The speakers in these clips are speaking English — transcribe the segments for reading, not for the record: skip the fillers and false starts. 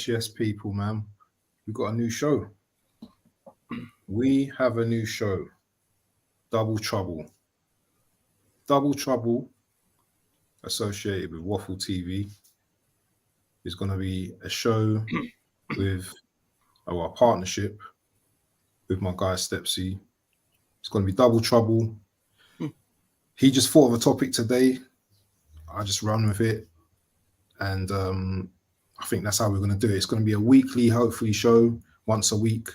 Yes, people, man. We've got a new show. We have a new show. Double Trouble. Double Trouble, associated with Waffle TV, is going to be a show with our partnership with my guy Stepsy. It's going to be Double Trouble. He just thought of a topic today. I just run with it. And I think that's how we're going to do it. It's going to be a weekly, hopefully, show once a week.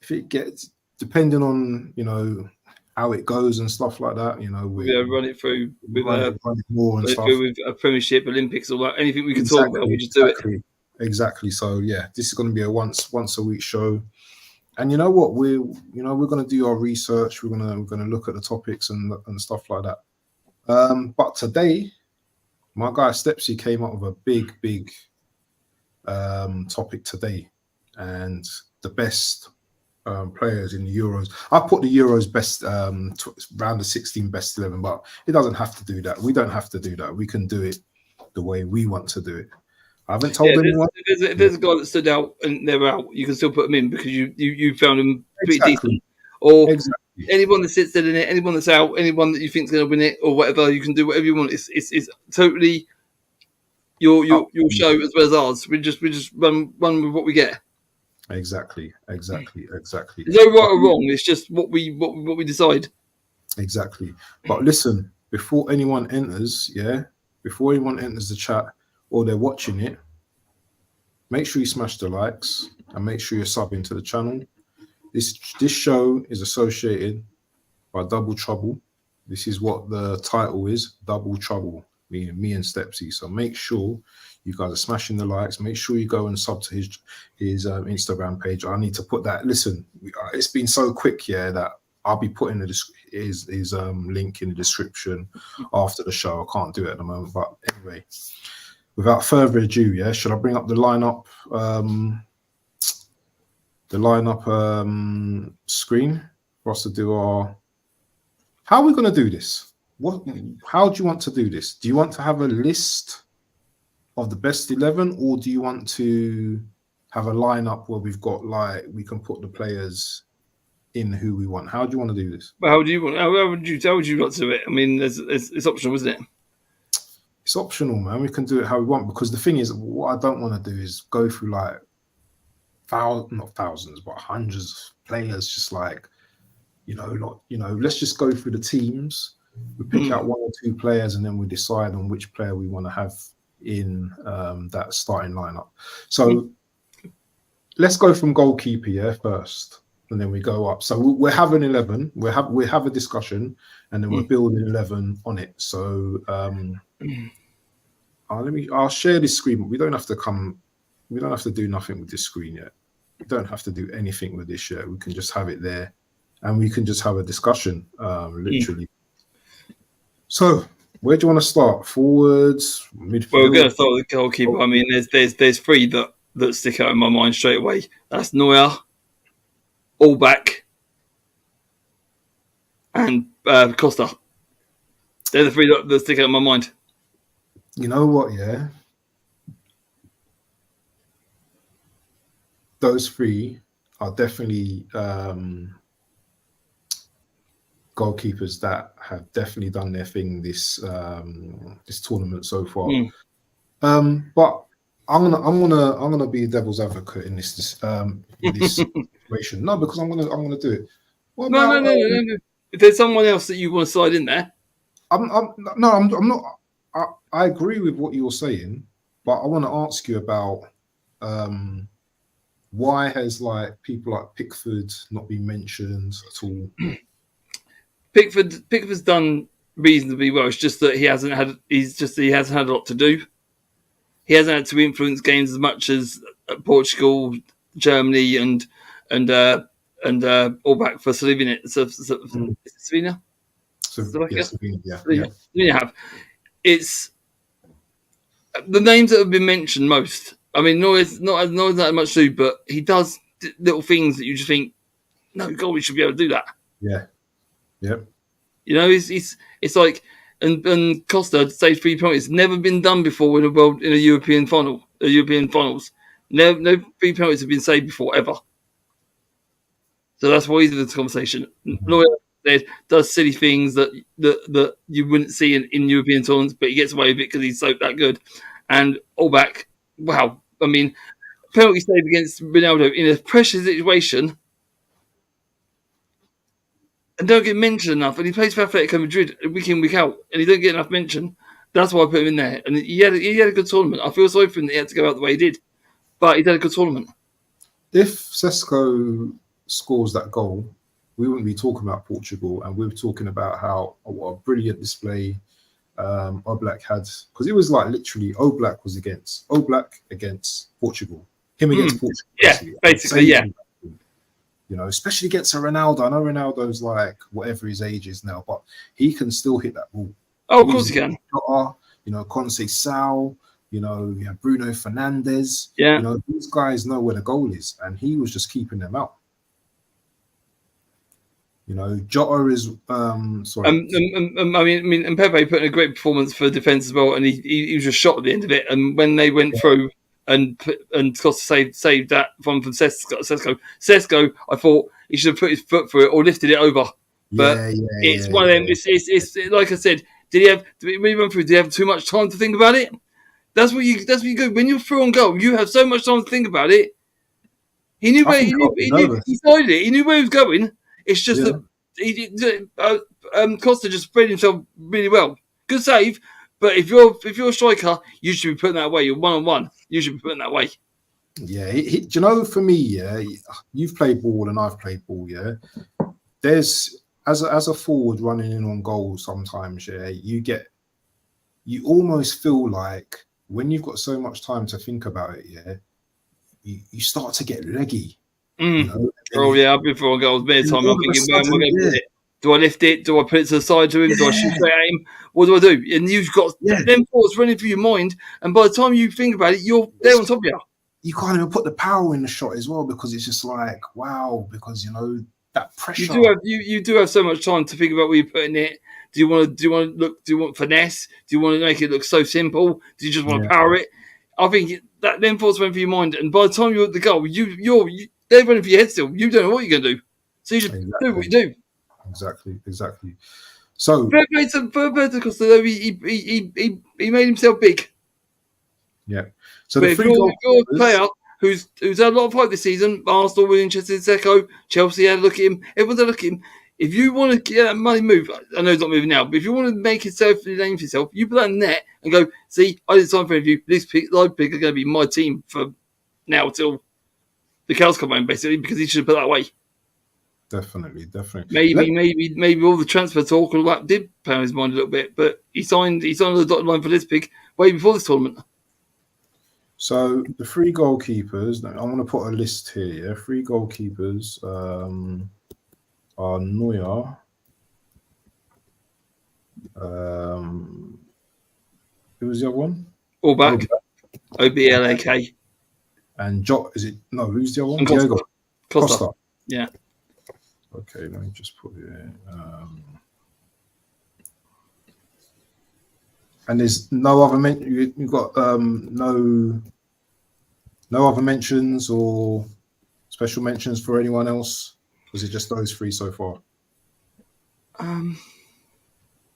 If it gets, depending on, how it goes and stuff like that, we'll run it through with run it more and stuff. With a Premiership, Olympics, all that, anything we can talk about, we just do it. Exactly. So yeah, this is going to be a once a week show. And you know what? We're going to do our research. We're going to look at the topics and stuff like that. But today, my guy Stepsy came up with a big topic today, and the best players in the Euros. I put the Euros best round the 16 best 11, but it doesn't have to do that. We don't have to do that. We can do it the way we want to do it. I haven't told anyone. If there's a guy that stood out and they're out, you can still put them in because you found them pretty decent. Or anyone that sits there in it, anyone that's out, anyone that you think's going to win it, or whatever, you can do whatever you want. It's totally your show as well as ours. We just run with what we get. Exactly. There's no right or wrong. It's just what we decide. Exactly. But listen, before anyone enters the chat or they're watching it, make sure you smash the likes and make sure you're subbing to the channel. This show is associated by Double Trouble. This is what the title is, Double Trouble, me and Stepsy. So make sure you guys are smashing the likes. Make sure you go and sub to his Instagram page. I need to put that. Listen, it's been so quick, that I'll be putting his link in the description after the show. I can't do it at the moment, but anyway, without further ado, should I bring up the lineup? Screen for us to do our. How are we going to do this? How do you want to do this? Do you want to have a list of the best 11, or do you want to have a lineup where we've got we can put the players in who we want? How do you want to do this? Well, how would you like to do it? I mean, it's optional, isn't it? It's optional, man. We can do it how we want, because the thing is, what I don't want to do is go through not thousands, but hundreds of players. Just let's just go through the teams. We pick out one or two players, and then we decide on which player we want to have in that starting lineup. So let's go from goalkeeper first, and then we go up. So we're having 11. We have a discussion, and then we're building 11 on it. So I'll share this screen. We don't have to do nothing with this screen yet. We don't have to do anything with this shirt. We can just have it there, and we can just have a discussion, literally. So, where do you want to start? Forwards, midfield? Well, we're going to start with the goalkeeper. I mean, there's three that stick out in my mind straight away. That's Neuer, Allback, and Costa. They're the three that stick out in my mind. You know what? Yeah, those three are definitely goalkeepers that have definitely done their thing this tournament so far. But I'm gonna be devil's advocate in this situation. No, because I'm gonna do it. No. If there's someone else that you want to slide in there, I'm not. I agree with what you're saying, but I want to ask you about why has people like Pickford not been mentioned at all? Pickford's done reasonably well. It's just that he hasn't had a lot to do. He hasn't had to influence games as much as Portugal, Germany, and Allback for Slovenia. Slovenia? Slovenia have. It's the names that have been mentioned most. I mean, Neuer's not that much to do, but he does little things that you just think, no, God, we should be able to do that. Yeah. Yep. You know, it's like, and Costa saved 3 penalties. Never been done before in a European final, European finals. No 3 penalties have been saved before ever. So that's why he's in this conversation. Neuer does silly things that you wouldn't see in European tournaments, but he gets away with it because he's so that good. And Allback, wow, I mean, penalty save against Ronaldo in a pressure situation. And don't get mentioned enough. And he plays for Atletico Madrid week in, week out, and he don't get enough mention. That's why I put him in there. And he had a good tournament. I feel sorry for him that he had to go out the way he did, but he had a good tournament. If Sesko scores that goal, we wouldn't be talking about Portugal, and we were talking about what a brilliant display Oblak had, because it was like literally Oblak against Portugal, him against Portugal. Yeah, basically, yeah. You know, especially against a Ronaldo. I know Ronaldo's like whatever his age is now, but he can still hit that ball. Oh, of course he can. You know, Conceição, you know, you have Bruno Fernandes. Yeah. You know, these guys know where the goal is, and he was just keeping them out. You know, Jota is sorry. I mean, and Pepe put in a great performance for defence as well, and he was just shot at the end of it. And when they went through and Costa saved that from Sesko. Sesko, I thought he should have put his foot through it or lifted it over. But it's one of them. It's like I said. Did he have too much time to think about it? That's what you go when you're through on goal. You have so much time to think about it. He knew where he decided it. He knew where he was going. It's just that Costa just spread himself really well. Good save, but if you're a striker, you should be putting that away. You're 1-on-1. You should be putting that away. Yeah, do you know? For me, you've played ball and I've played ball. Yeah, there's as a forward running in on goals. Sometimes, you almost feel like when you've got so much time to think about it, you start to get leggy. You know? I've been for goals many times. I'm thinking, where am I going to put it? Do I lift it? Do I put it to the side to him? Do I shoot straight at him? What do I do? And you've got them thoughts running through your mind, and by the time you think about it, you're there on top of you. You can't even put the power in the shot as well, because it's just like, wow, because you know that pressure. You do have so much time to think about where you're putting it. Do you want finesse? Do you want to make it look so simple? Do you just want to power it? I think that them thoughts went through your mind, and by the time you're at the goal, they're running for your head still. You don't know what you're going to do, so you just do what you do. Exactly. So fair play to Costa, though, he made himself big. Yeah. So if you're a player who's had a lot of hype this season, Arsenal were interested in Sesko, Chelsea had a look at him, everyone's had a look at him. If you want to get that money move, I know he's not moving now, but if you want to make yourself a name for yourself, you put that in net and go, see, I didn't sign for any of you. This live pick is going to be my team for now till the cows come home, basically, because he should have put that away. Definitely. Maybe all the transfer talk and all that did play on his mind a little bit, but he signed the dotted line for this pick way before this tournament. So the 3 goalkeepers. I'm going to put a list here. Yeah, 3 goalkeepers are Neuer. Who was the other one? Oblak. Oblak. And is it no? Who's the other one? And Diego Costa. Yeah. Okay, let me just put it in. And there's no other you've got no other mentions or special mentions for anyone else? Was it just those 3 so far?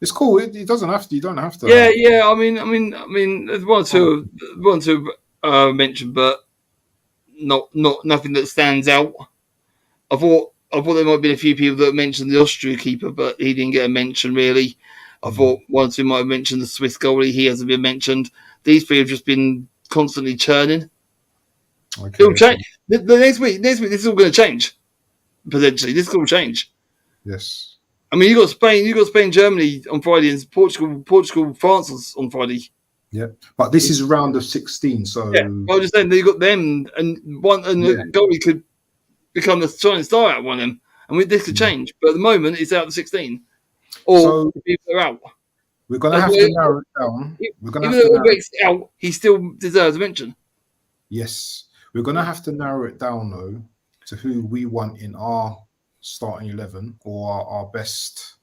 It's cool. It doesn't have to. You don't have to. Yeah. I mean, there's one or two mentioned, but nothing that stands out. I thought there might be a few people that mentioned the Austria keeper, but he didn't get a mention really. I thought one or two might have mentioned the Swiss goalie. He hasn't been mentioned. These 3 have just been constantly churning. Okay, it'll change. The next week, this is all going to change. Potentially, this will change. Yes. I mean, you got Spain, Germany on Friday, and Portugal, France on Friday. Yeah, but this is round of 16, so yeah. I was just saying you got them, and the goalie could become the shining star out of one of them, and this could change. But at the moment, it's out of 16, or people are out. We're going to have to narrow it down. Even though Oblak's out, he still deserves a mention. Yes, we're going to have to narrow it down though to who we want in our starting 11 or our best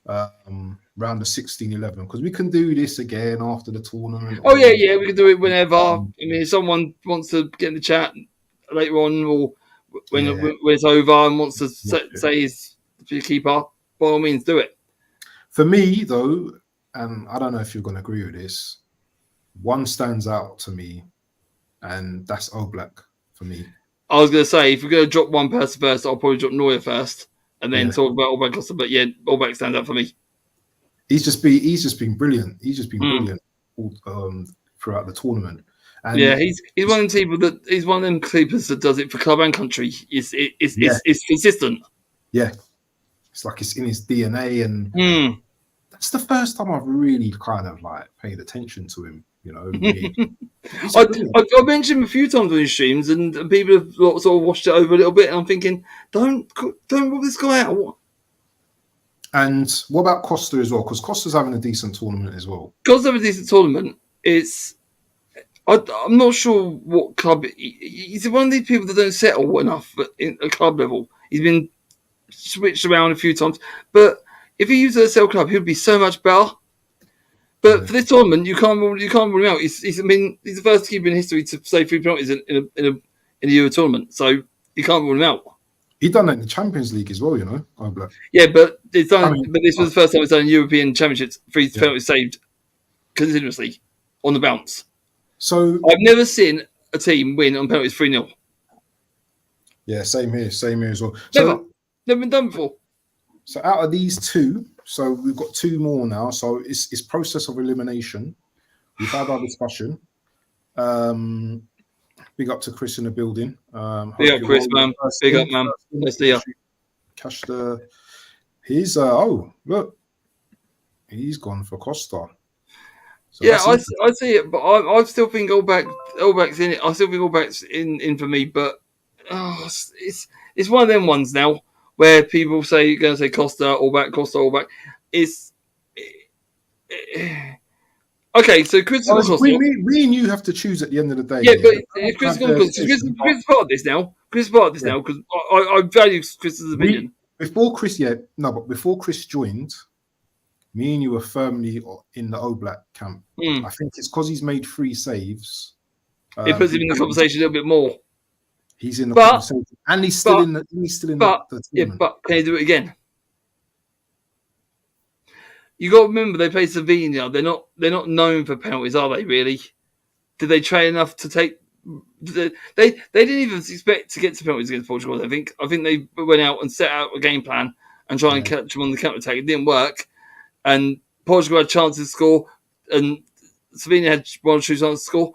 round of 16-11, because we can do this again after the tournament. Oh yeah, we can do it whenever. I mean, if someone wants to get in the chat later on, or when it's over and wants to say he's the keeper, by all means, do it. For me though, and I don't know if you're going to agree with this, one stands out to me, and that's Oblak for me. I was going to say, if we're going to drop one person first, I'll probably drop Neuer first, and then talk about Oblak Costa. But yeah, Oblak stands out for me. He's just been brilliant. He's just been brilliant throughout the tournament. And he's one of them people he's one of them keepers that does it for club and country. It's consistent. Yeah, it's like it's in his DNA, and that's the first time I've really kind of like paid attention to him. You know, I mentioned him a few times on his streams, and people have sort of watched it over a little bit. And I'm thinking, don't rule this guy out. And what about Costa as well? Because Costa's having a decent tournament as well. Costa's having a decent tournament. I'm not sure what club. He's one of these people that don't settle enough at a club level. He's been switched around a few times, but if he used a sell club, he'd be so much better. But for this tournament, you can't rule him out. He's the first keeper in history to save 3 penalties in a Euro tournament, so you can't rule him out. He done that in the Champions League as well, you know. Yeah, but it's done. But this was the first time it's done in European Championships. 3 penalties saved continuously on the bounce. So I've never seen a team win on penalties 3-0. Yeah, same here as well. Never been done before. So out of these 2, so we've got 2 more now. So it's process of elimination. We've had our discussion. Big up to Chris in the building. Big up, Chris, man. Big up, man. Let's see ya. Cash the. He's look, he's gone for Costa. So yeah, I see it, but I still think Oblak's in it. I still think Oblak's in for me, but it's one of them ones now where people say you're going to say Costa, Oblak. Okay, so critical Costa. We and you have to choose at the end of the day. Yeah, but critical Costa. Chris is part of this now. Chris is part of this now because I value Chris's opinion. Before Chris joined, me and you were firmly in the Oblak camp. I think it's because he's made 3 saves. It puts him in the conversation a little bit more. He's in the conversation, and he's still in the tournament. But can he do it again? You got to remember they play Slovenia. They're not known for penalties, are they? Really? Did they train enough to take? They didn't even expect to get to penalties against Portugal. I think they went out and set out a game plan and try and catch them on the counter attack. It didn't work, and Portugal had chances to score, and Slovenia had 1 or 2 chances to score.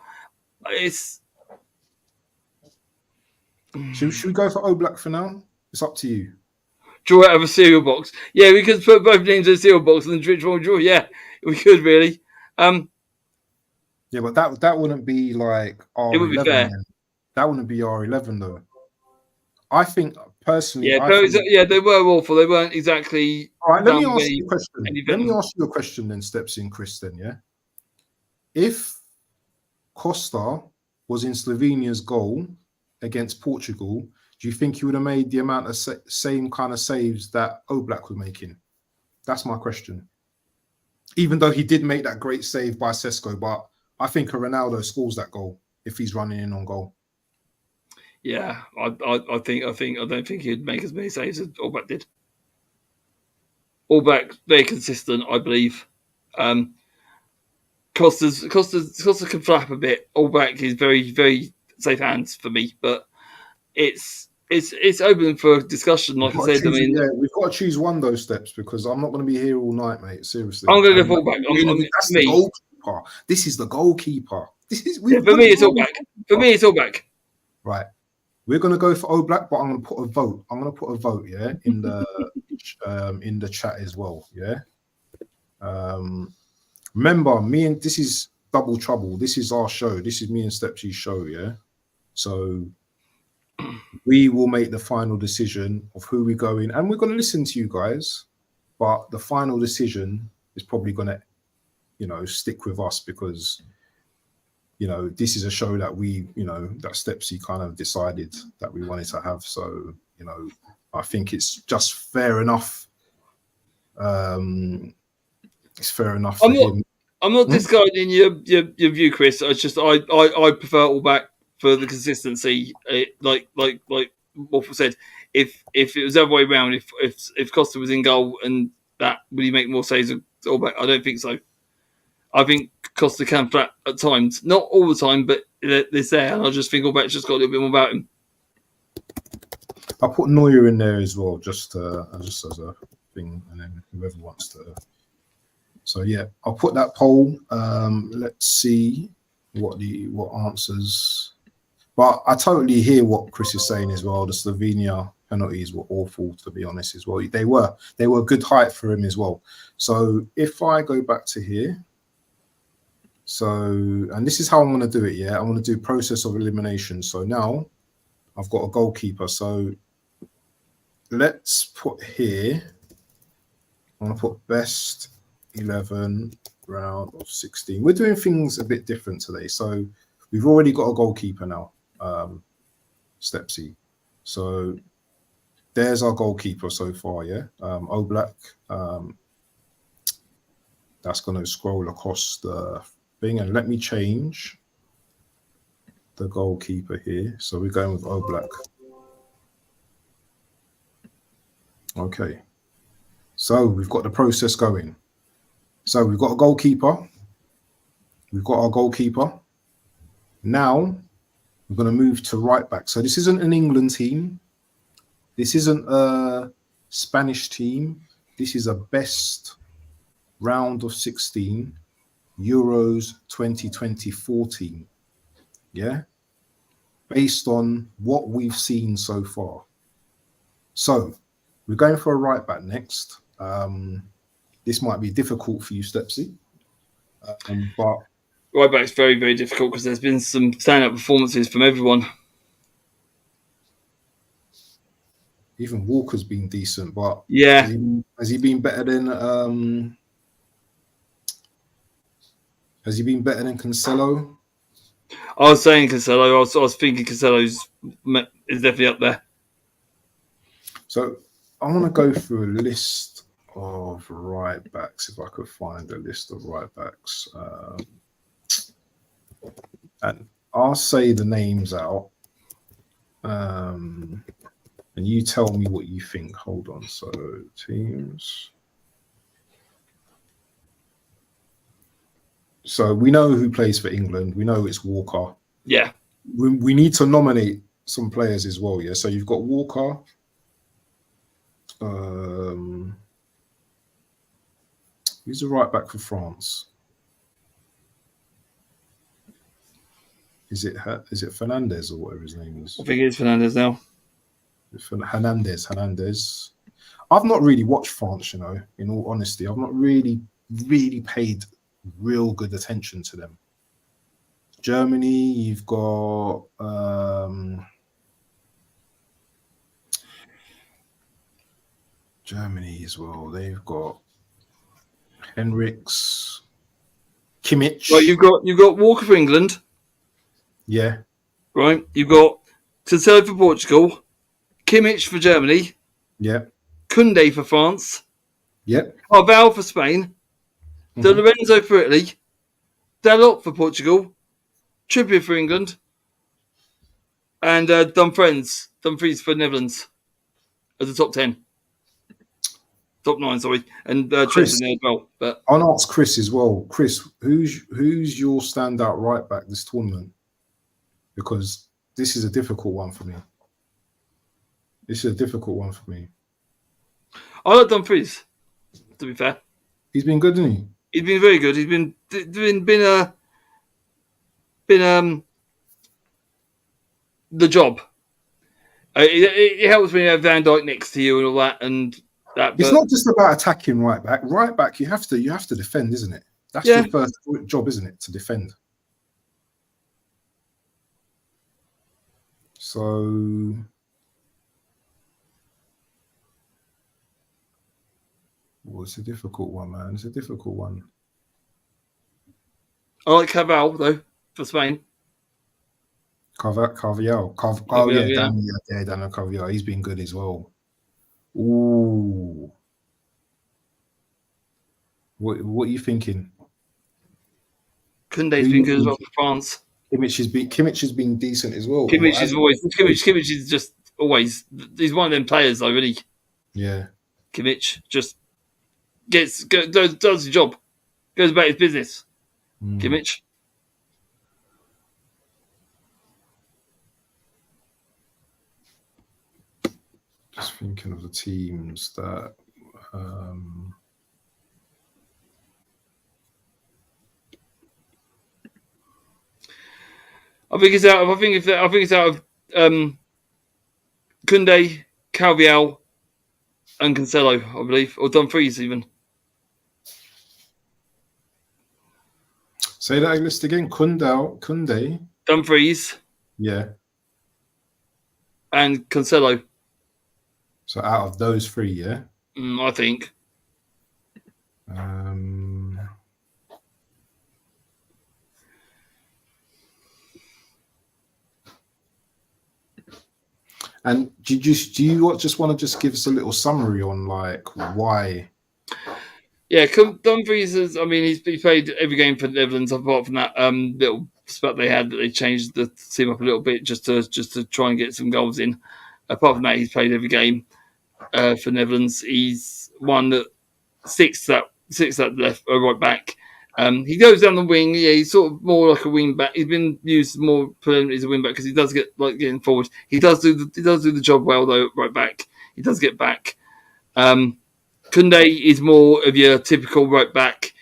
Should we go for Oblak for now? It's up to you. Draw out of a cereal box. Yeah, we could put both names in a cereal box and then which one we draw. Yeah, we could really. Yeah, but that wouldn't be like It would be R11 fair. then. That wouldn't be R11 though. I think personally, Yeah, I think. yeah, they were awful. They weren't exactly All right, let me done ask with you a question. Let me anything. ask you a question then, Steps in Chris. Then, yeah, if Costa was in Slovenia's goal against Portugal, do you think he would have made the amount of same kind of saves that Oblak was making? That's my question. Even though he did make that great save by Sesko, but I think a Ronaldo scores that goal if he's running in on goal. Yeah, I don't think he'd make as many saves as Allback did. Allback very consistent, I believe. Costa can flap a bit. Allback is very safe hands for me, but it's open for discussion. Like I said, We've got to choose one of those Steps because I'm not going to be here all night, mate. Seriously, I'm going to go for Allback. That's the goalkeeper. This is the goalkeeper. For me, it's Allback. For me, it's Allback. Right. We're going to go for Oblak, but I'm going to put a vote. I'm going to put a vote, yeah, in the chat as well, yeah. Remember, this is Double Trouble. This is our show. This is me and Stepsy's show, yeah. So we will make the final decision of who we go in, and we're going to listen to you guys. But the final decision is probably going to, stick with us because. This is a show that that Stepsy kind of decided that we wanted to have. So, I think it's just fair enough. It's fair enough for him. I'm not discarding your view, Chris. I prefer Allback for the consistency. Like Wolf said, if it was the other way around, if Costa was in goal and that would he make more saves than Allback? I don't think so. I think Costa can flat at times, not all the time, but it's there. And I just think Allback's just got a little bit more about him. I'll put Neuer in there as well, just as a thing, and then whoever wants to. So yeah, I'll put that poll. Let's see what answers. But I totally hear what Chris is saying as well. The Slovenia penalties were awful, to be honest, as well. They were good height for him as well. So if I go back to here. So, and this is how I'm going to do it, yeah? I'm going to do process of elimination. So now I've got a goalkeeper. So let's put here, I'm going to put best 11 round of 16. We're doing things a bit different today. So we've already got a goalkeeper now, Stepsy. So there's our goalkeeper so far, yeah? Oblak. That's going to scroll across the thing, and let me change the goalkeeper here. So we're going with Oblak. Okay. So we've got the process going. So we've got a goalkeeper. We've got our goalkeeper. Now we're going to move to right back. So this isn't an England team. This isn't a Spanish team. This is a best round of 16 Euros 2024 team. Yeah. Based on what we've seen so far. So we're going for a right back next. This might be difficult for you, Stepsy. But right back's very difficult because there's been some standout performances from everyone. Even Walker's been decent, but yeah, has he been better than Cancelo? I was saying Cancelo. I was thinking Cancelo is definitely up there. So I want to go through a list of right backs if I could find a list of right backs, and I'll say the names out, and you tell me what you think. Hold on. So teams. So we know who plays for England. We know it's Walker. Yeah. We need to nominate some players as well. Yeah. So you've got Walker. Who's the right back for France? Is it Fernandez or whatever his name is? I think it's Fernandez now. Hernandez. I've not really watched France, in all honesty. I've not really paid real good attention to them. Germany, you've got Germany as well. They've got Henriks, Kimmich. Right, you've got Walker for England. Yeah. Right, you've got Cancelo for Portugal, Kimmich for Germany, Yeah. Koundé for France, Yep. Carval for Spain, De Lorenzo for Italy, Dalot for Portugal, Trippier for England, and Dumfries for Netherlands as the top 10. Top 9, sorry. And Trent's in there as well. But I'll ask Chris as well. Chris, who's your standout right back this tournament? Because this is a difficult one for me. I like Dumfries, to be fair. He's been good, hasn't he? He's been very good. He's been the job. It helps when you have Van Dijk next to you and all that, and that. It's not just about attacking right back. Right back, you have to defend, isn't it? That's your first job, isn't it? To defend. So it's a difficult one, man. It's a difficult one. I like Carval though for Spain. Daniel Carval. He's been good as well. Ooh. What are you thinking? Koundé's been good as well for France. Kimmich has been decent as well. Kimmich is just always. He's one of them players, though, really. Yeah. Kimmich just does the job, goes about his business. Kimmich. Just thinking of the teams that. I think it's out of Koundé, Carval, and Cancelo, I believe, or Dumfries even. Say that list again. Koundé, Dumfries, yeah, and Cancelo. So out of those three, yeah, I think. And do you just want to just give us a little summary on like why? Yeah, Dumfries is. I mean, he played every game for the Netherlands apart from that little spot they had that they changed the team up a little bit just to try and get some goals in. Apart from that, he's played every game for Netherlands. He's won that six at left or right back. He goes down the wing. Yeah, he's sort of more like a wing back. He's been used more permanently as a wing back because he does get like getting forward. He does do the job well though. Right back, he does get back. Koundé is more of your typical right back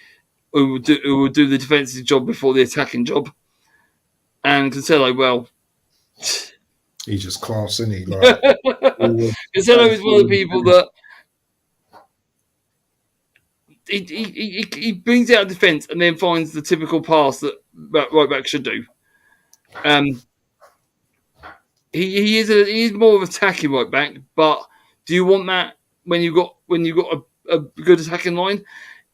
who will do the defensive job before the attacking job. And Cancelo, well, he's just class, isn't he? Like, Cancelo is one of the people that. He brings out defence and then finds the typical pass that right back should do. He is more of an attacking right back, but do you want that when you got a good attacking line?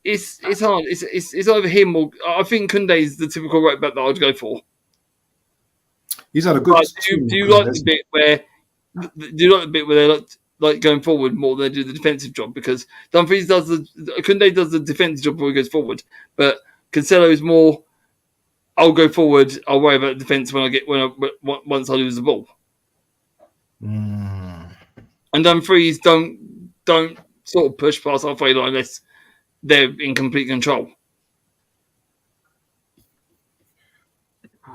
It's hard. It's either him or I think Koundé is the typical right back that I'd go for. He's had a good. Do you like the bit where they like going forward more than they do the defensive job? Because Dumfries Koundé does the defensive job before he goes forward, but Cancelo is more. I'll go forward. I'll worry about defense once I lose the ball. And Dumfries don't sort of push past halfway line unless they're in complete control.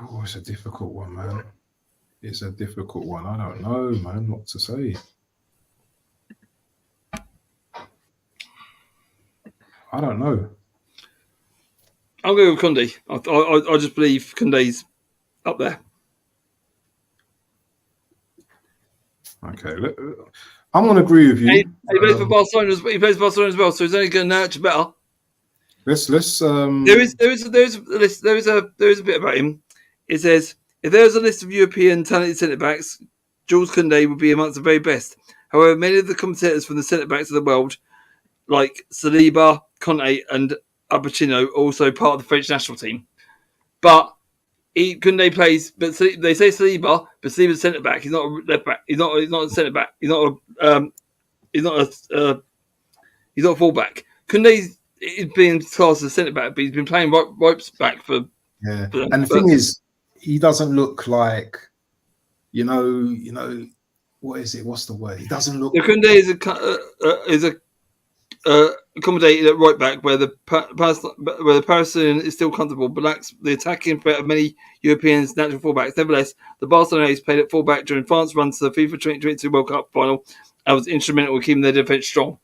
Oh, it's a difficult one, man. It's a difficult one. I don't know, man, what to say. I don't know. I'll go with Koundé. I just believe Koundé's up there. Okay, I'm going to agree with you. He plays for Barcelona. He plays for Barcelona as well, so he's only going to nurture better. Let's. There is a bit about him. It says, if there was a list of European talented centre-backs, Jules Koundé would be amongst the very best. However, many of the commentators from the centre-backs of the world, like Saliba, Conte and Upamecano, are also part of the French national team. But Koundé plays, but they say Saliba, but Saliba's a centre-back. He's not a left-back. He's not a centre-back. He's not a full-back. Koundé is being classed as a centre-back, but he's been playing right back for... Yeah, and the thing is, he doesn't look like, you know, what is it? What's the word? He doesn't look. Koundé is accommodated at right back, where the Parisian is still comfortable, but lacks the attacking threat of many Europeans' natural fullbacks. Nevertheless, the Barcelona's played at fullback during France runs to the FIFA 2022 World Cup final and was instrumental in keeping their defence strong.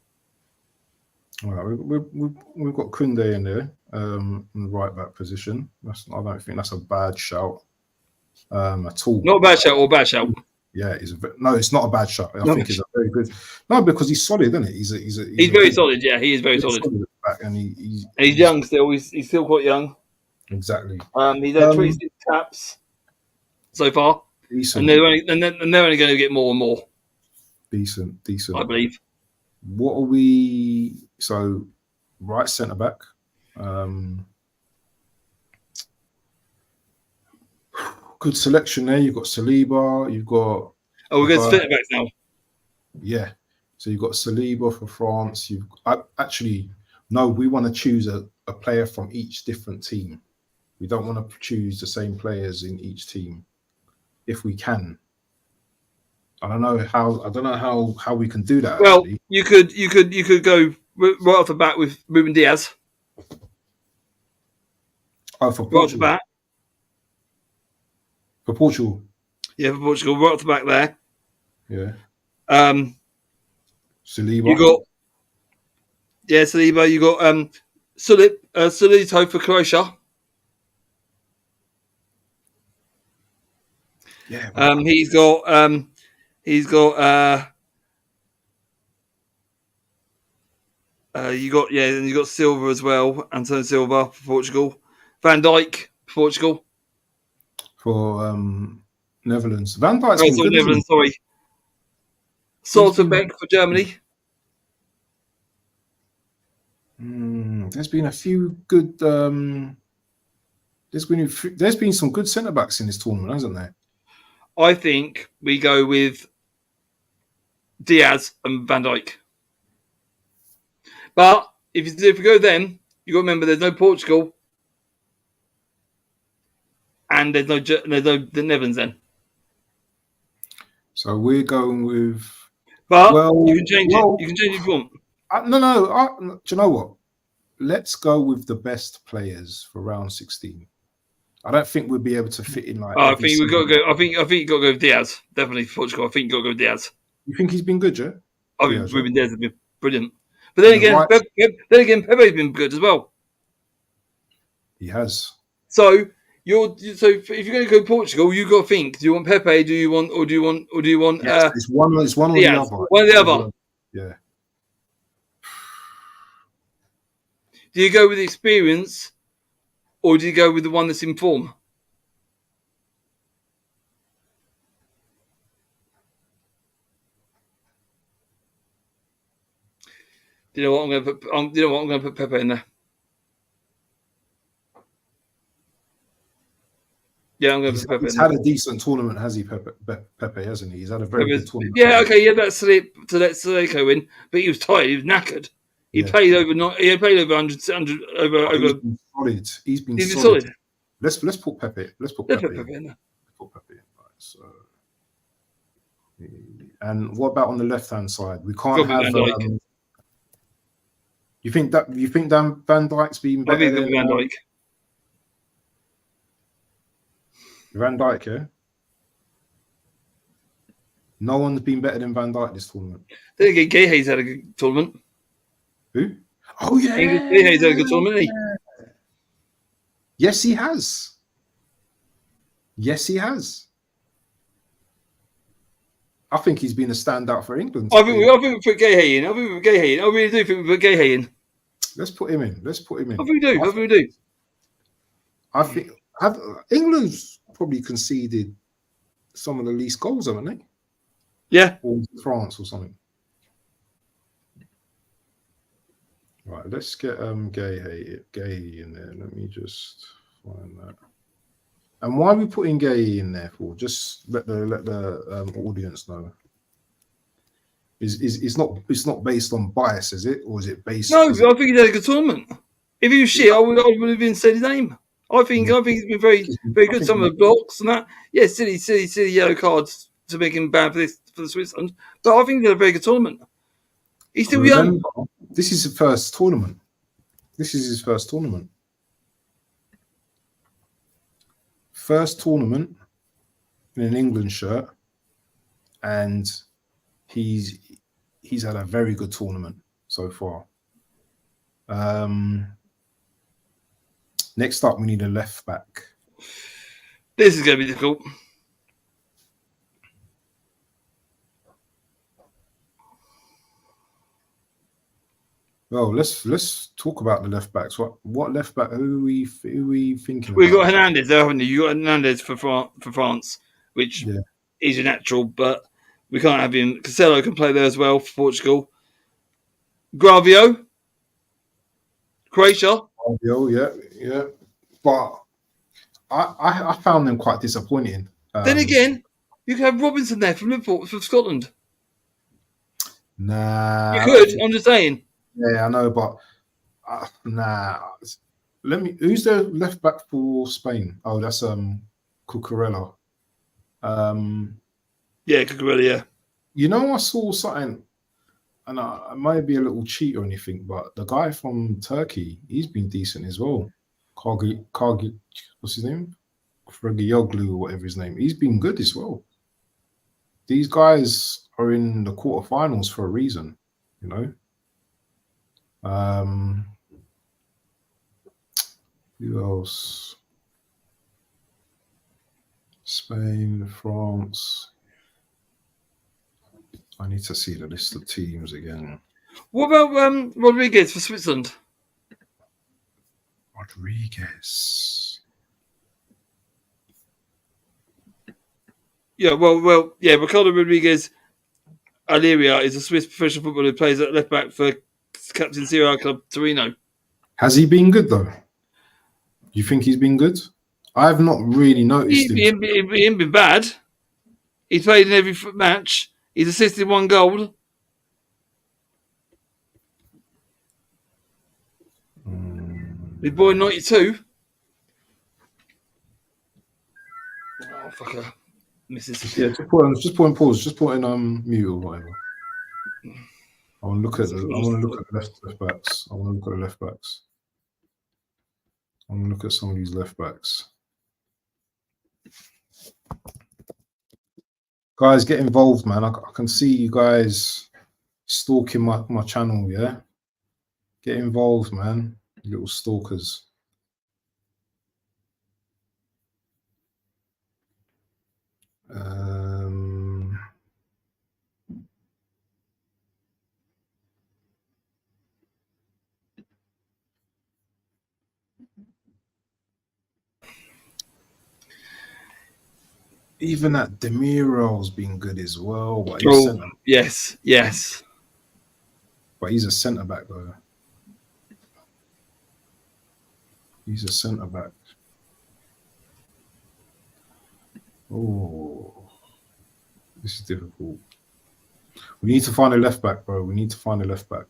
All right, we've got Koundé in there in the right back position. I don't think that's a bad shout at all. Not a bad shout or bad shout. Yeah, it's not a bad shot. I think it's a very good. No, because he's solid, isn't it? He's very solid. Yeah, he is very solid. Back and he's young still. He's still quite young. Exactly. He's had 26 caps so far, decent. And they're only going to get more and more. Decent. I believe. What are we? So, right centre back. Good selection there. You've got Saliba. You've got. Oh, we're going to centre backs now. Yeah. So you've got Saliba for France. We want to choose a player from each different team. We don't want to choose the same players in each team, if we can. I don't know how we can do that. Well, actually. you could go right off the bat with Ruben Diaz. Oh, for Portugal. Right off the bat. For Portugal. Yeah, for Portugal, right off the back there. Yeah. Saliba. You got Saliba. You got Sulito for Croatia. Yeah. He's got you got Silva as well, Antonio Silva for Portugal, Van Dijk for Portugal, for Netherlands. Van Dijk's been good, Netherlands, sorry. Solterbeck for Germany. There's been a few good. There's been some good centre backs in this tournament, hasn't there? I think we go with Diaz and Van Dijk. But if you go them, you got to remember there's no Portugal and there's no the Netherlands then. So we're going with. But you can change it. You can change it if you want. Do you know what? Let's go with the best players for round 16. I don't think we'll be able to fit in like. I think we've got to go. I think you got to go with Diaz. Definitely for Portugal. I think you got to go with Diaz. You think he's been good, yeah? I think Ruben Diaz has been brilliant. But then again, Pepe's been good as well. He has. So if you're going to go Portugal, you got to think: do you want Pepe? Do you want? Yes, it's one or Diaz, the other. One or the other. Yeah. Do you go with the experience, or do you go with the one that's in form? Do you know what I'm going to put? I'm going to put Pepe in there. Yeah, I'm going to put Pepe in there. He's had a decent tournament, has he, Pepe, hasn't he? He's had a very good tournament. Yeah, okay, yeah, that's to let Saleco in, but he was tired. He was knackered. He played over 100 over. He's been solid. Let's put Pepe. Let's put Pepe in there. Put Pepe in. Right, so. And what about on the left-hand side? We can't have. You think Van Dijk's been better than Van Dijk? Van Dijk, yeah. No one's been better than Van Dijk this tournament. Then again, Guehi's had a good tournament. Who? Oh yeah, Guehi's had a good tournament. Hasn't he? Yes, he has. Yes, he has. I think he's been a standout for England. I think we put Guehi in. I really do think we put Guehi in. Let's put him in. I think we do. I think have England's probably conceded some of the least goals, haven't they? Yeah. Or France or something. Right, let's get Gay in there. Let me just find that. And why are we putting Gay in there for? Just let the audience know. It's not based on bias, is it, or is it based? No, I think he had a good tournament. If he was shit, I would have even said his name. I think he's been very good. Some of the blocks and that, yeah, silly yellow cards to make him bad for the Switzerland. But I think he had a very good tournament. He's still young. This is his first tournament. First tournament in an England shirt, and he's had a very good tournament so far. Next up, we need a left back. This is going to be difficult. Well, let's talk about the left backs. What left back? Who are we thinking? We've got Hernandez there, haven't you? You got Hernandez for France, which is a natural, but we can't have him. Cancelo can play there as well for Portugal. Gravio, Croatia. Gravio, yeah. But I found them quite disappointing. Then again, you can have Robinson there from Liverpool, from Scotland. Nah, you could. I'm just saying. Yeah, I know, but nah. Who's the left back for Spain? Oh, that's Cucurella. Yeah, Cucurella. Yeah. You know, I saw something, and I might be a little cheat or anything, but the guy from Turkey, he's been decent as well. Kargi, what's his name? Fragiyoglu or whatever his name. He's been good as well. These guys are in the quarterfinals for a reason, you know. Who else? Spain, France. I need to see the list of teams again. What about Rodriguez for Switzerland? Rodriguez. Yeah, well, yeah. Ricardo Rodriguez Aliria is a Swiss professional footballer who plays at left back for captain Serie A club Torino. Has he been good though? You think he's been good? I have not really noticed him. He ain't been bad. He's played in every match. He's assisted 1 goal. Big boy 92. Oh fucker. Misses. Yeah, just put in pause. Just put in mute or whatever. I want to look at the left backs. I want to look at some of these left backs. Guys, get involved, man. I can see you guys stalking my channel, yeah? Get involved, man. You little stalkers. Even that Demiral's been good as well. But yes. But he's a centre back though. He's a centre back. Oh, this is difficult. We need to find a left back, bro. We need to find a left back.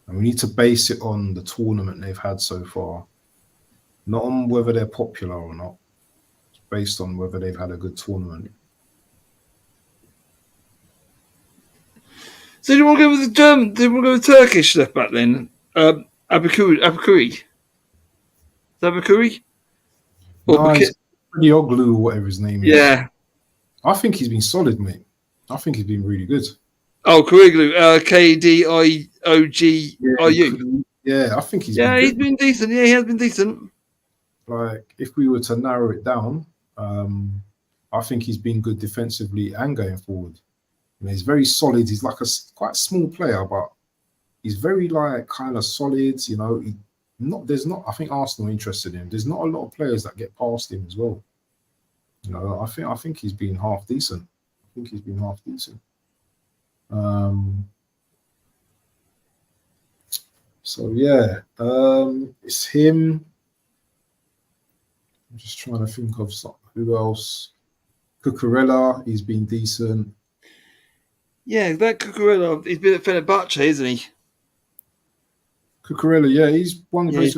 And we need to base it on the tournament they've had so far. Not on whether they're popular or not. It's based on whether they've had a good tournament. So do you want to go with the German? Do you want to go with Turkish left back then? Abakuri. Is that Abakuri? No, Oglu, whatever his name is. Yeah. I think he's been solid, mate. I think he's been really good. Oh, Kuriglu, Kdiogiru. Yeah, I think he's been decent. Yeah, he has been decent. Like, if we were to narrow it down, I think he's been good defensively and going forward. And he's very solid. He's like a quite small player, but he's very like kind of solid. You know, There's not. I think Arsenal are interested in him. There's not a lot of players that get past him as well. You know, I think he's been half decent. So yeah, it's him. I'm just trying to think of who else. Cucurella, he's been decent. Yeah, that Cucurella, he's been at Fenerbahce, isn't he? Cucurella, yeah, he's won the He's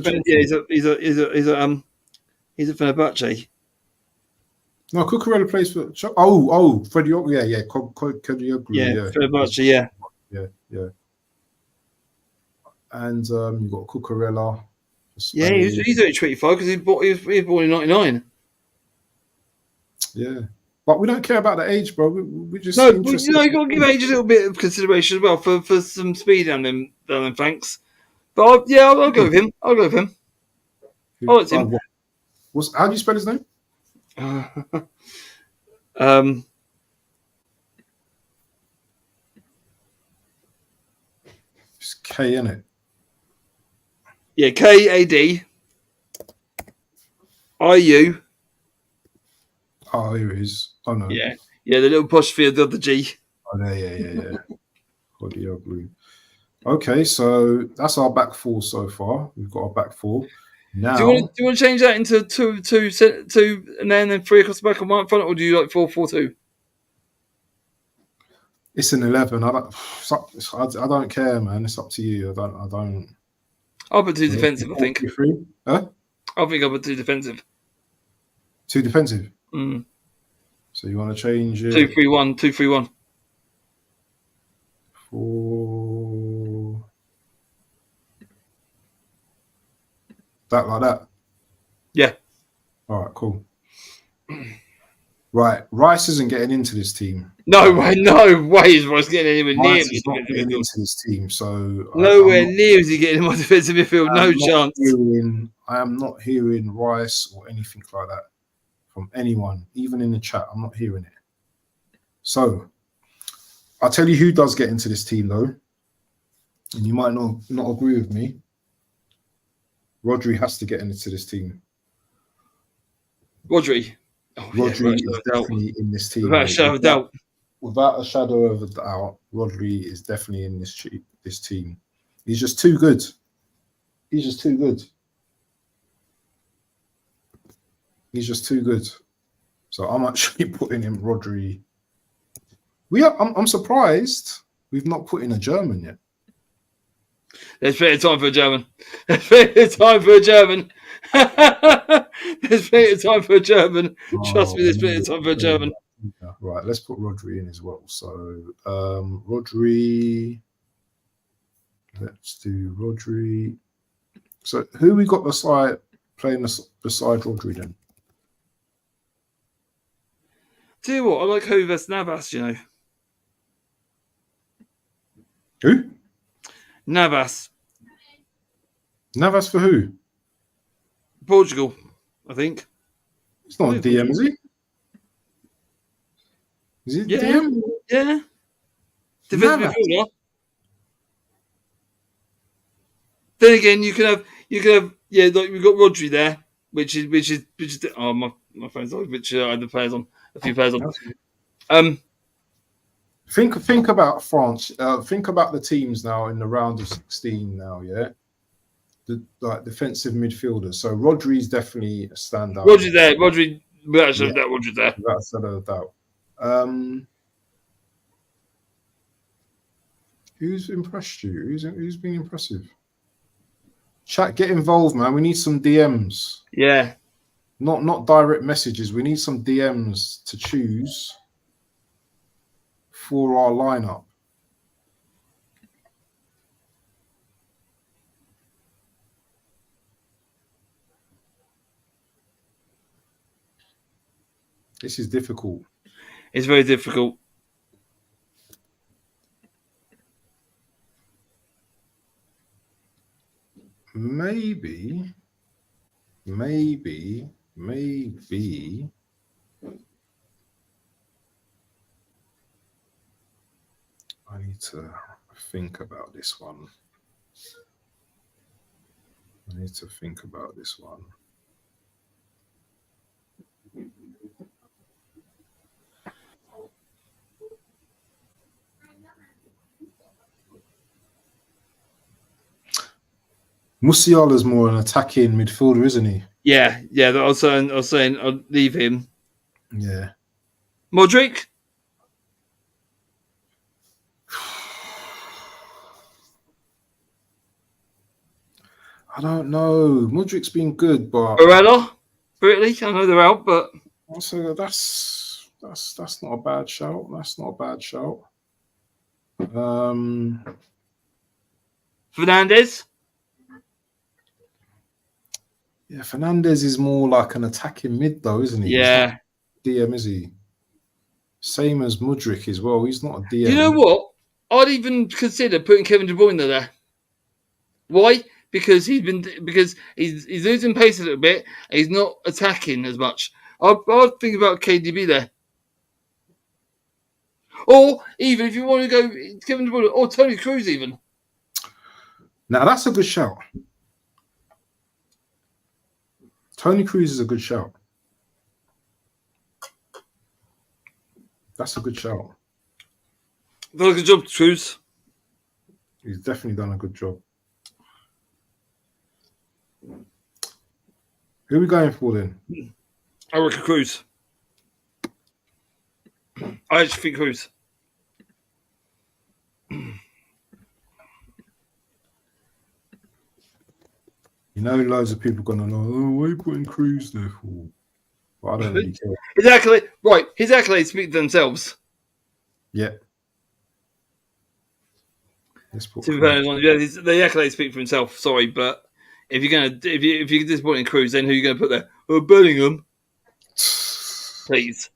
at Fenerbahce. No, Cucurella plays for. Freddie, yeah, Kedioglu, yeah, Fenerbahce, yeah. And you've got Cucurella. Yeah, he's only 25 because he was born in 99. Yeah, but we don't care about the age, bro. We just you got to give age a little bit of consideration as well for some speed down them flanks. But I'll go with him. I like him. How do you spell his name? It's K, isn't it? Yeah, KADIU. Oh, here it is. Oh no. Yeah, the little apostrophe of the G. Oh, yeah. Okay, so that's our back four so far. We've got our back four. Now, do you want to change that into two, and then 3 across the back and 1 up front, or do you like 4-4-2? It's an 11. I don't care, man. It's up to you. I don't. I'll put 2 defensive. I think. Huh? I think I'll put 2 defensive. 2 defensive. Mm. So you want to change it? 2-3-1. 2-3-1. 4. That like that. Yeah. All right. Cool. Right, Rice isn't getting into this team. No way is Rice getting anywhere near Rice is not getting into this team, so nowhere near is he getting in my defensive midfield. No chance. I am not hearing Rice or anything like that from anyone, even in the chat. I'm not hearing it. So I'll tell you who does get into this team though, and you might not agree with me. Rodri has to get into this team. Rodri. Rodri is definitely in this team. Without a shadow of doubt. Without a shadow of a doubt, Rodri is definitely in this team. He's just too good. So I'm actually putting him Rodri. I'm surprised we've not put in a German yet. There's plenty of time for a German. There's plenty of time for a German. Trust me, there's plenty of time for a German. Right, let's put Rodri in as well. So Rodri. Let's do Rodri. So who we got playing beside Rodri then? Tell you what, I like Hovis Navas, you know. Who? Navas for who? Portugal, I think. It's not a DM, is he? Is it DM? Yeah. Defensive midfielder. Then again, you can have like we've got Rodri there, which is my phone's on, which I had a few players on. Think about France. Think about the teams now in the round of 16 now, yeah? The defensive midfielders. So Rodri's definitely a standout. Rodri's there. Without a shadow of doubt. Who's impressed you? Who's been impressive? Chat, get involved, man. We need some DMs. Yeah. Not direct messages. We need some DMs to choose for our lineup. This is difficult. It's very difficult. Maybe I need to think about this one. I need to think about this one. Musiala's more an attacking midfielder, isn't he? Yeah. I was saying, I'd leave him. Yeah. Modric. I don't know. Modric's been good, but Barella. Britley. I know they're out, but also that's not a bad shout. That's not a bad shout. Fernandez. Yeah, Fernandez is more like an attacking mid, though, isn't he? Yeah. He's not DM, is he? Same as Mudryk as well. He's not a DM. Do you know what? I'd even consider putting Kevin De Bruyne there. Why? Because he's losing pace a little bit. And he's not attacking as much. I'd think about KDB there. Or even if you want to go Kevin De Bruyne or Tony Cruz even. Now that's a good shout. Tony Cruz is a good shout. That's a good shout. Done a good job, Cruz. He's definitely done a good job. Who are we going for then? I reckon Cruz. I actually think Cruz. You know, loads of people are going to know, oh, why are you putting Cruz there for? But I don't really care. Exactly. Right. His accolades speak for themselves. Yeah. Let's put The accolades speak for himself. Sorry, but if you're disappointing Cruz, then who are you going to put there? Oh, Bellingham. Please.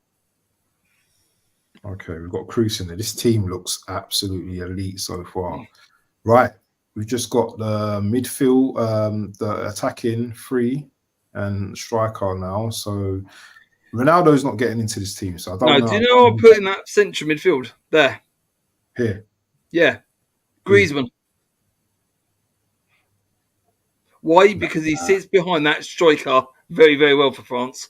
Okay, we've got Cruz in there. This team looks absolutely elite so far. Right. We've just got the midfield, the attacking three and striker now. So Ronaldo's not getting into this team. So I don't know. Do you know I'll put in that central midfield there? Here. Yeah. Griezmann. Why? Because he sits behind that striker very, very well for France.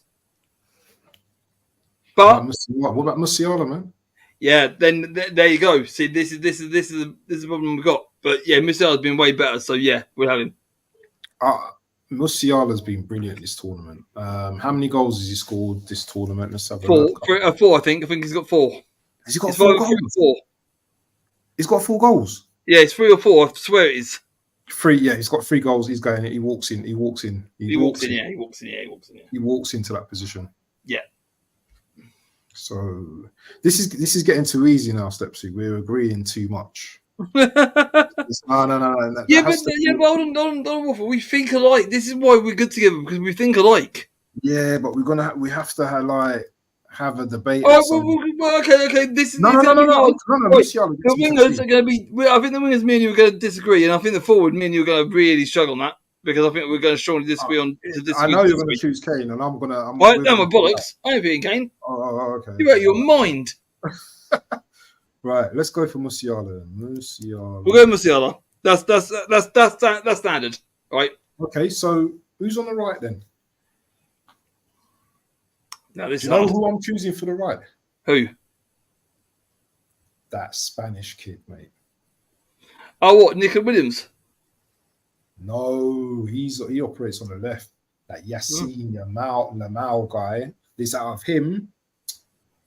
But what about Musiala, man? Yeah, then there you go. See, this is the problem we've got. But yeah, Musiala's been way better. So yeah, we'll have him. Musiala's been brilliant this tournament. How many goals has he scored this tournament? Let's have a four. look. Four, I think. I think he's got 4. Has he got 4 goals? 4. He's got 4 goals. Yeah, it's 3 or 4. I swear it is. 3. Yeah, he's got 3 goals. He's going. He walks in. He walks in. He walks in. He walks into that position. Yeah. So this is getting too easy now, Stepsy. We're agreeing too much. No. Yeah, but hold on, Waffle. We think alike. This is why we're good together, because we think alike. Yeah, but we have to have a debate. Oh, okay. This is no. The wingers are going to be. I think the wingers, me and you are going to disagree, and I think the forward, me and you are going to really struggle on that, because I think we're going to strongly disagree on. I know you're going to choose Kane, and I'm going to. Right, no, my bollocks. I ain't being Kane. Oh, okay. You're out of your mind. Right, let's go for Musiala. Musiala. We'll go Musiala. That's standard, right? Okay, so who's on the right then? Now this Do you know who I'm choosing for the right? Who? That Spanish kid, mate. Oh, what? Nico Williams? No, he operates on the left. That Yassine Lamau guy. This out of him.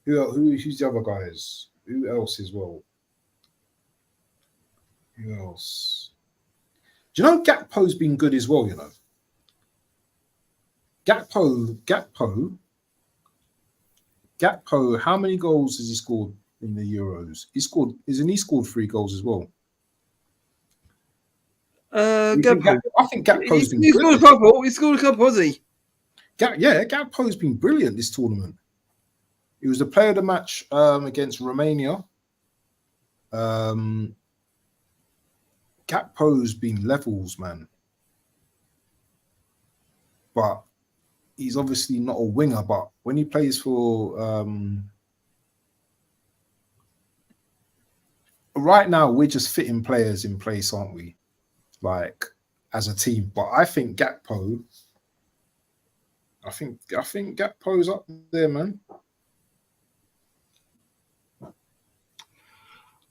Who's the other guys? Who else as well? Who else? Do you know Gakpo's been good as well, you know? Gakpo, how many goals has he scored in the Euros? Isn't he scored 3 goals as well? Gakpo. I think Gakpo's been brilliant. He scored a couple, hasn't he? Gakpo's been brilliant this tournament. He was the player of the match against Romania. Gakpo's been levels, man. But he's obviously not a winger. But when he plays for... right now, we're just fitting players in place, aren't we? Like, as a team. But I think Gakpo. I think Gakpo's up there, man.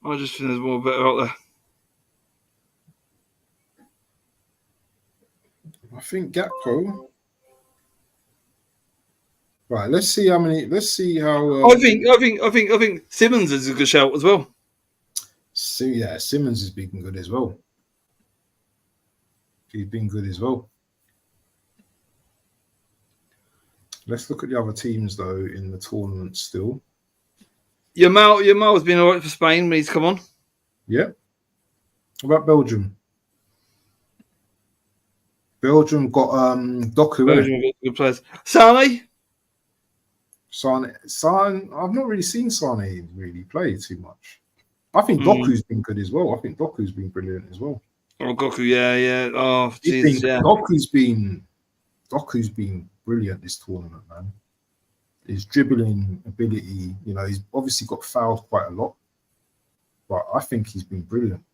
I just think there's more better out there. I think Gakpo. Right, let's see how many. Let's see how. I think Simmons is a good shout as well. So yeah, Simmons has been good as well. He's been good as well. Let's look at the other teams though in the tournament still. Yamal's been all right for Spain when he's come on. Yeah. What about Belgium? Belgium got Doku. Belgium got good players. Sane. I've not really seen Sane really play too much. I think Doku's been good as well. I think Doku's been brilliant as well. Oh, Goku, yeah. Oh, Jesus, yeah. Doku's been brilliant this tournament, man. His dribbling ability, you know, he's obviously got fouled quite a lot, but I think he's been brilliant.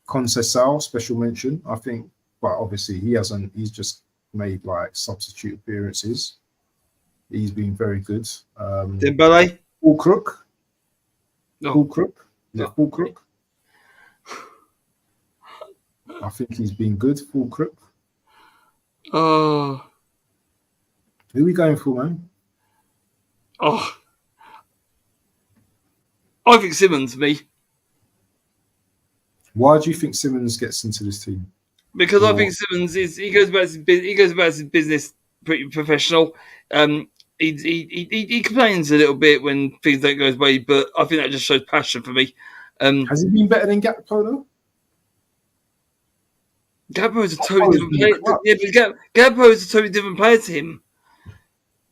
Conceição, special mention, I think, but obviously he's just made like substitute appearances. He's been very good. Dembele? Fulkrug. No. Fulkrug? Is it Fulkrug? I think he's been good, Fulkrug. Oh. Who are we going for, man? Oh. I think Simmons, me. Why do you think Simmons gets into this team? Because I think Simmons he goes about his business pretty professional. He complains a little bit when things don't go his way, but I think that just shows passion for me. Has he been better than Gakpo though? Gakpo is a totally different player. Yeah, but Gakpo is a totally different player to him.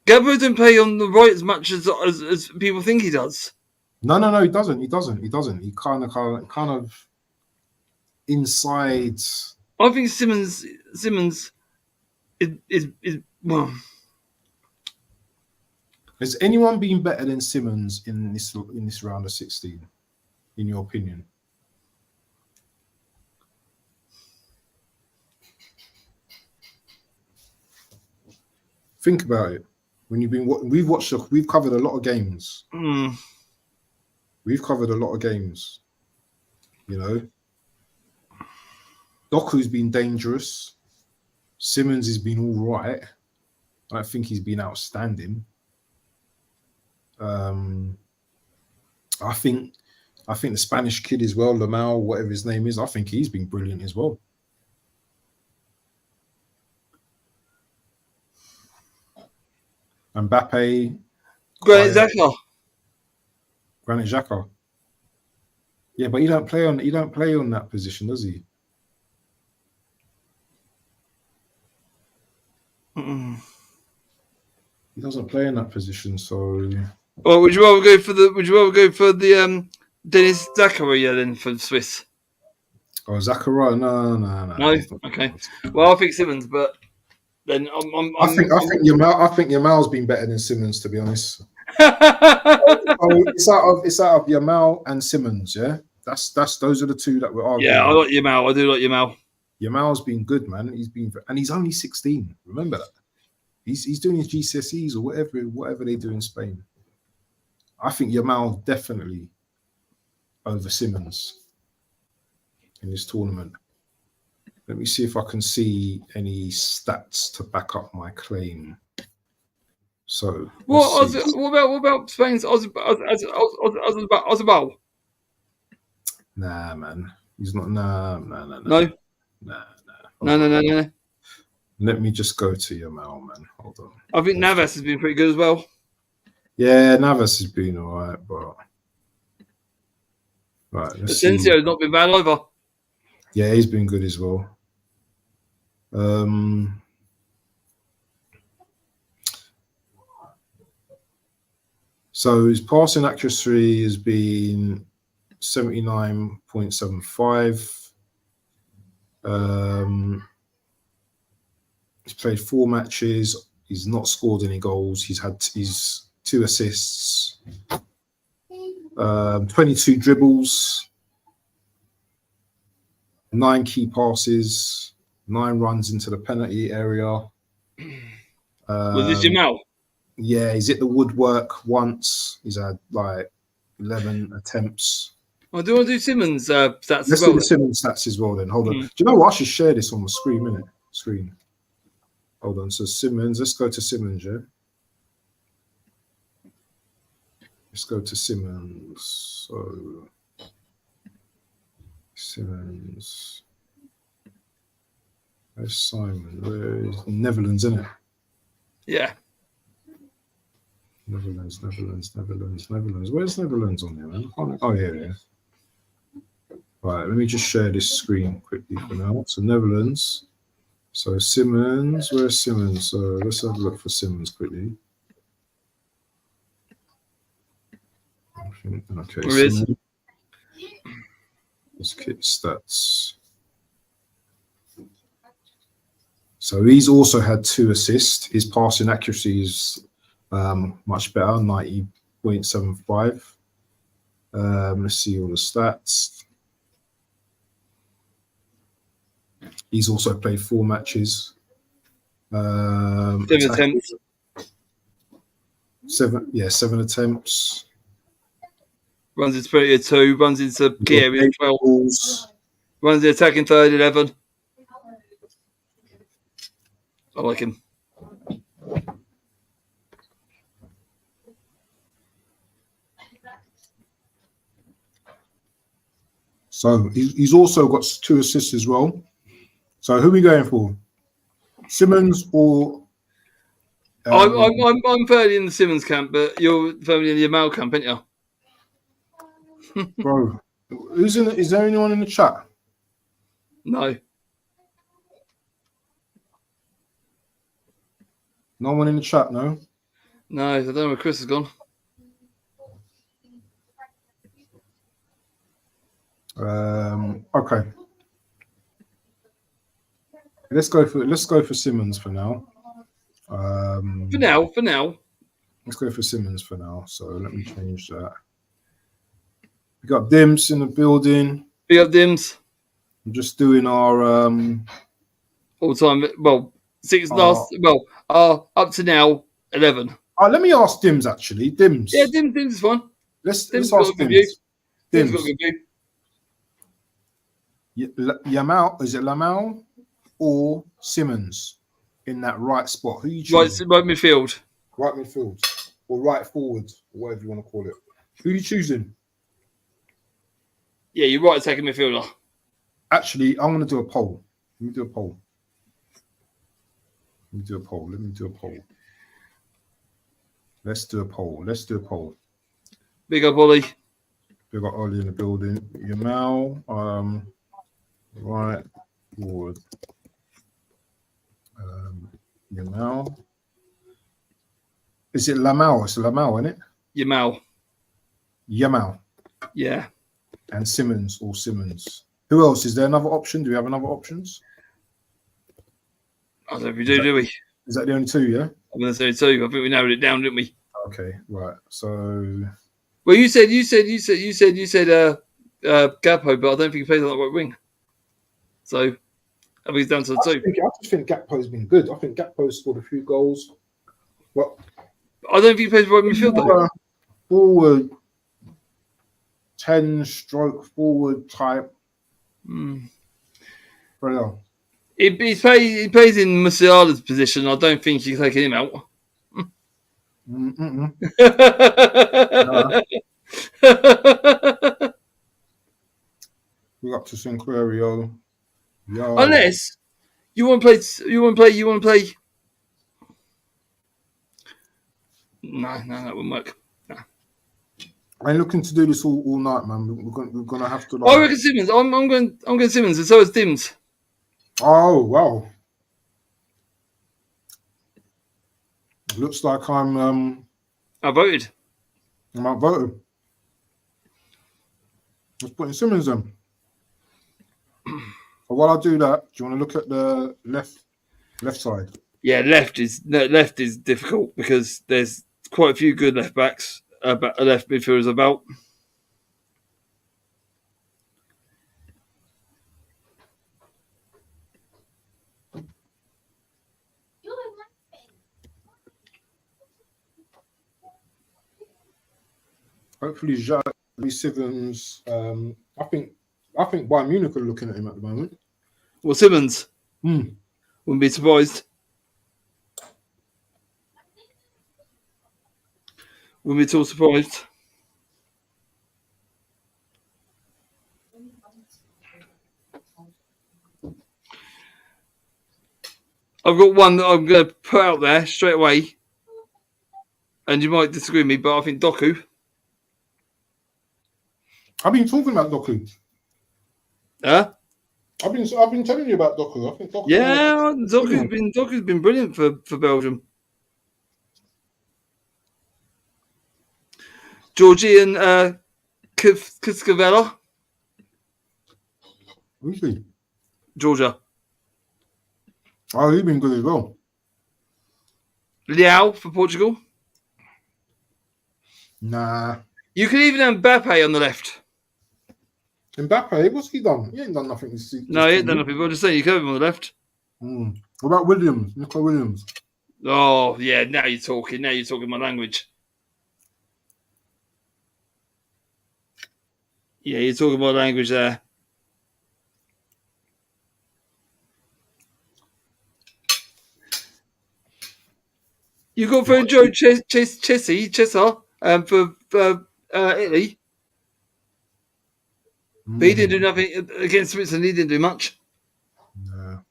Gakpo doesn't play on the right as much as people think he does. No, he doesn't. He kind of inside. I think Simmons is well. Has anyone been better than Simmons in this round of 16, in your opinion? Think about it. When we've covered a lot of games. We've covered a lot of games. You know, Doku's been dangerous. Simmons has been all right. I don't think he's been outstanding. I think the Spanish kid as well, Lamal, whatever his name is, I think he's been brilliant as well. Mbappe, Granit Xhaka. Yeah, but he don't play on that position, does he? He doesn't play in that position, so. Well, would you rather go for the Dennis Zakaria then for Swiss? Oh, Zakaria? No. Okay. Well, I think Simmons, but then I think Yamal's been better than Simmons, to be honest. It's out of Yamal and Simmons, yeah. Those are the two that we're arguing. Yeah, I like Yamal. I do like Yamal. Yamal's been good, man. He's only 16. Remember that. He's doing his GCSEs or whatever they do in Spain. I think Yamal definitely over Simmons in this tournament. Let me see if I can see any stats to back up my claim. So what about Spain's Ozabal? Nah, man, he's not. Nah. No. Let me just go to Yamal, man. Hold on. I think Navas has been pretty good as well. Yeah, Navas has been all right, but Asensio's not been bad either. Yeah, he's been good as well. So his passing accuracy has been 79.75. He's played 4 matches. He's not scored any goals. He's 2 assists, 22 dribbles. 9 key passes, 9 runs into the penalty area. Was this Jamal? Yeah, he's hit the woodwork once. He's had like 11 attempts. Oh, do you want to do Simmons stats Let's as well? do the Simmons stats as well then. Hold on. Do you know what? I should share this on the screen, innit? Screen. Hold on. So Simmons, let's go to Simmons, yeah? Let's go to Simmons. So Simmons. Where's Simon? Where's Netherlands, isn't it? Yeah. Netherlands. Where's Netherlands on there, man? Oh, yeah. Right, let me just share this screen quickly for now. So Netherlands. So Simmons, where's Simmons? So let's have a look for Simmons quickly. Okay, Simmons. Let's get stats. So he's also had 2 assists. His passing accuracy is much better, 90.75. Let's see all the stats. He's also played 4 matches. 7 attempts. 7 attempts. Runs into penalty 2. Runs into key area 12. Runs the attacking third 11. I like him. So he's also got 2 assists as well. So who are we going for? Simmons or? I'm fairly in the Simmons camp, but you're fairly in the Jamal camp, aren't you? Bro, who's in? Is there anyone in the chat? No. No one in the chat, no? No, I don't know where Chris has gone. Okay. Let's go for Simmons for now. For now. Let's go for Simmons for now. So let me change that. We got Dims in the building. We got Dims. I'm just doing our all time. Well, up to now 11. Let me ask Dims actually. Dims. Yeah, Dims is fine. Let's ask Dims. Dims got a good view. Yamal, is it Lamal or Simmons in that right spot? Who are you choosing? Right midfield. Right midfield or right forward, or whatever you want to call it. Who are you choosing? Yeah, you're right attacking midfielder. Actually, I'm going to do a poll. Let me do a poll. Let's do a poll. Big up, Ollie. We got Ollie in the building. Yamal, right forward. Yamal. Is it Lamal? It's Lamal, isn't it? Yamal. Yeah. And Simmons or Simmons. Who else? Is there another option? Do we have another options? I don't know if we do we? Is that the only 2, yeah? I'm going to say 2. I think we narrowed it down, didn't we? Okay, right. So... Well, you said Gappo, but I don't think he plays on that right wing. So I think he's down to the 2. I just think Gakpo's been good. I think Gakpo's scored a few goals. But I don't think he plays right midfield though. Forward 10-stroke forward type. Player. He plays in Musiala's position. I don't think you're taking him out. No. We're up to Sinquario. Unless you want to play. No, that wouldn't work. No. I ain't looking to do this all night, man. We're gonna have to. I reckon Simmons. I'm going Simmons, and so is Dims. Oh wow! Looks like I'm outvoted. I'm outvoted. Let's put in Simmons then. But while I do that, do you want to look at the left side? Yeah, left is difficult because there's quite a few good left backs, left midfielders about. Hopefully, Simmons. I think Bayern Munich are looking at him at the moment. Well, Simmons. Wouldn't be surprised. Wouldn't be at all surprised. I've got one that I'm going to put out there straight away, and you might disagree with me, but I think Doku. I've been talking about Doku. Huh? I've been telling you about Doku. I think Doku. Yeah, Doku's been brilliant for Belgium. Georgian Kiskavella. Who's he? Georgia. Oh, he's been good as well. Liao for Portugal. Nah. You could even have Mbappe on the left. Mbappe, what's he done? He ain't done nothing. No, he ain't done nothing. But I'm just saying, you could have him on the left. What about Williams? Nico Williams? Oh, yeah, now you're talking. Now you're talking my language. Yeah, you're talking my language there. You got for Joe Chessa for Italy. But he didn't do nothing against Switzerland. He didn't do much. No.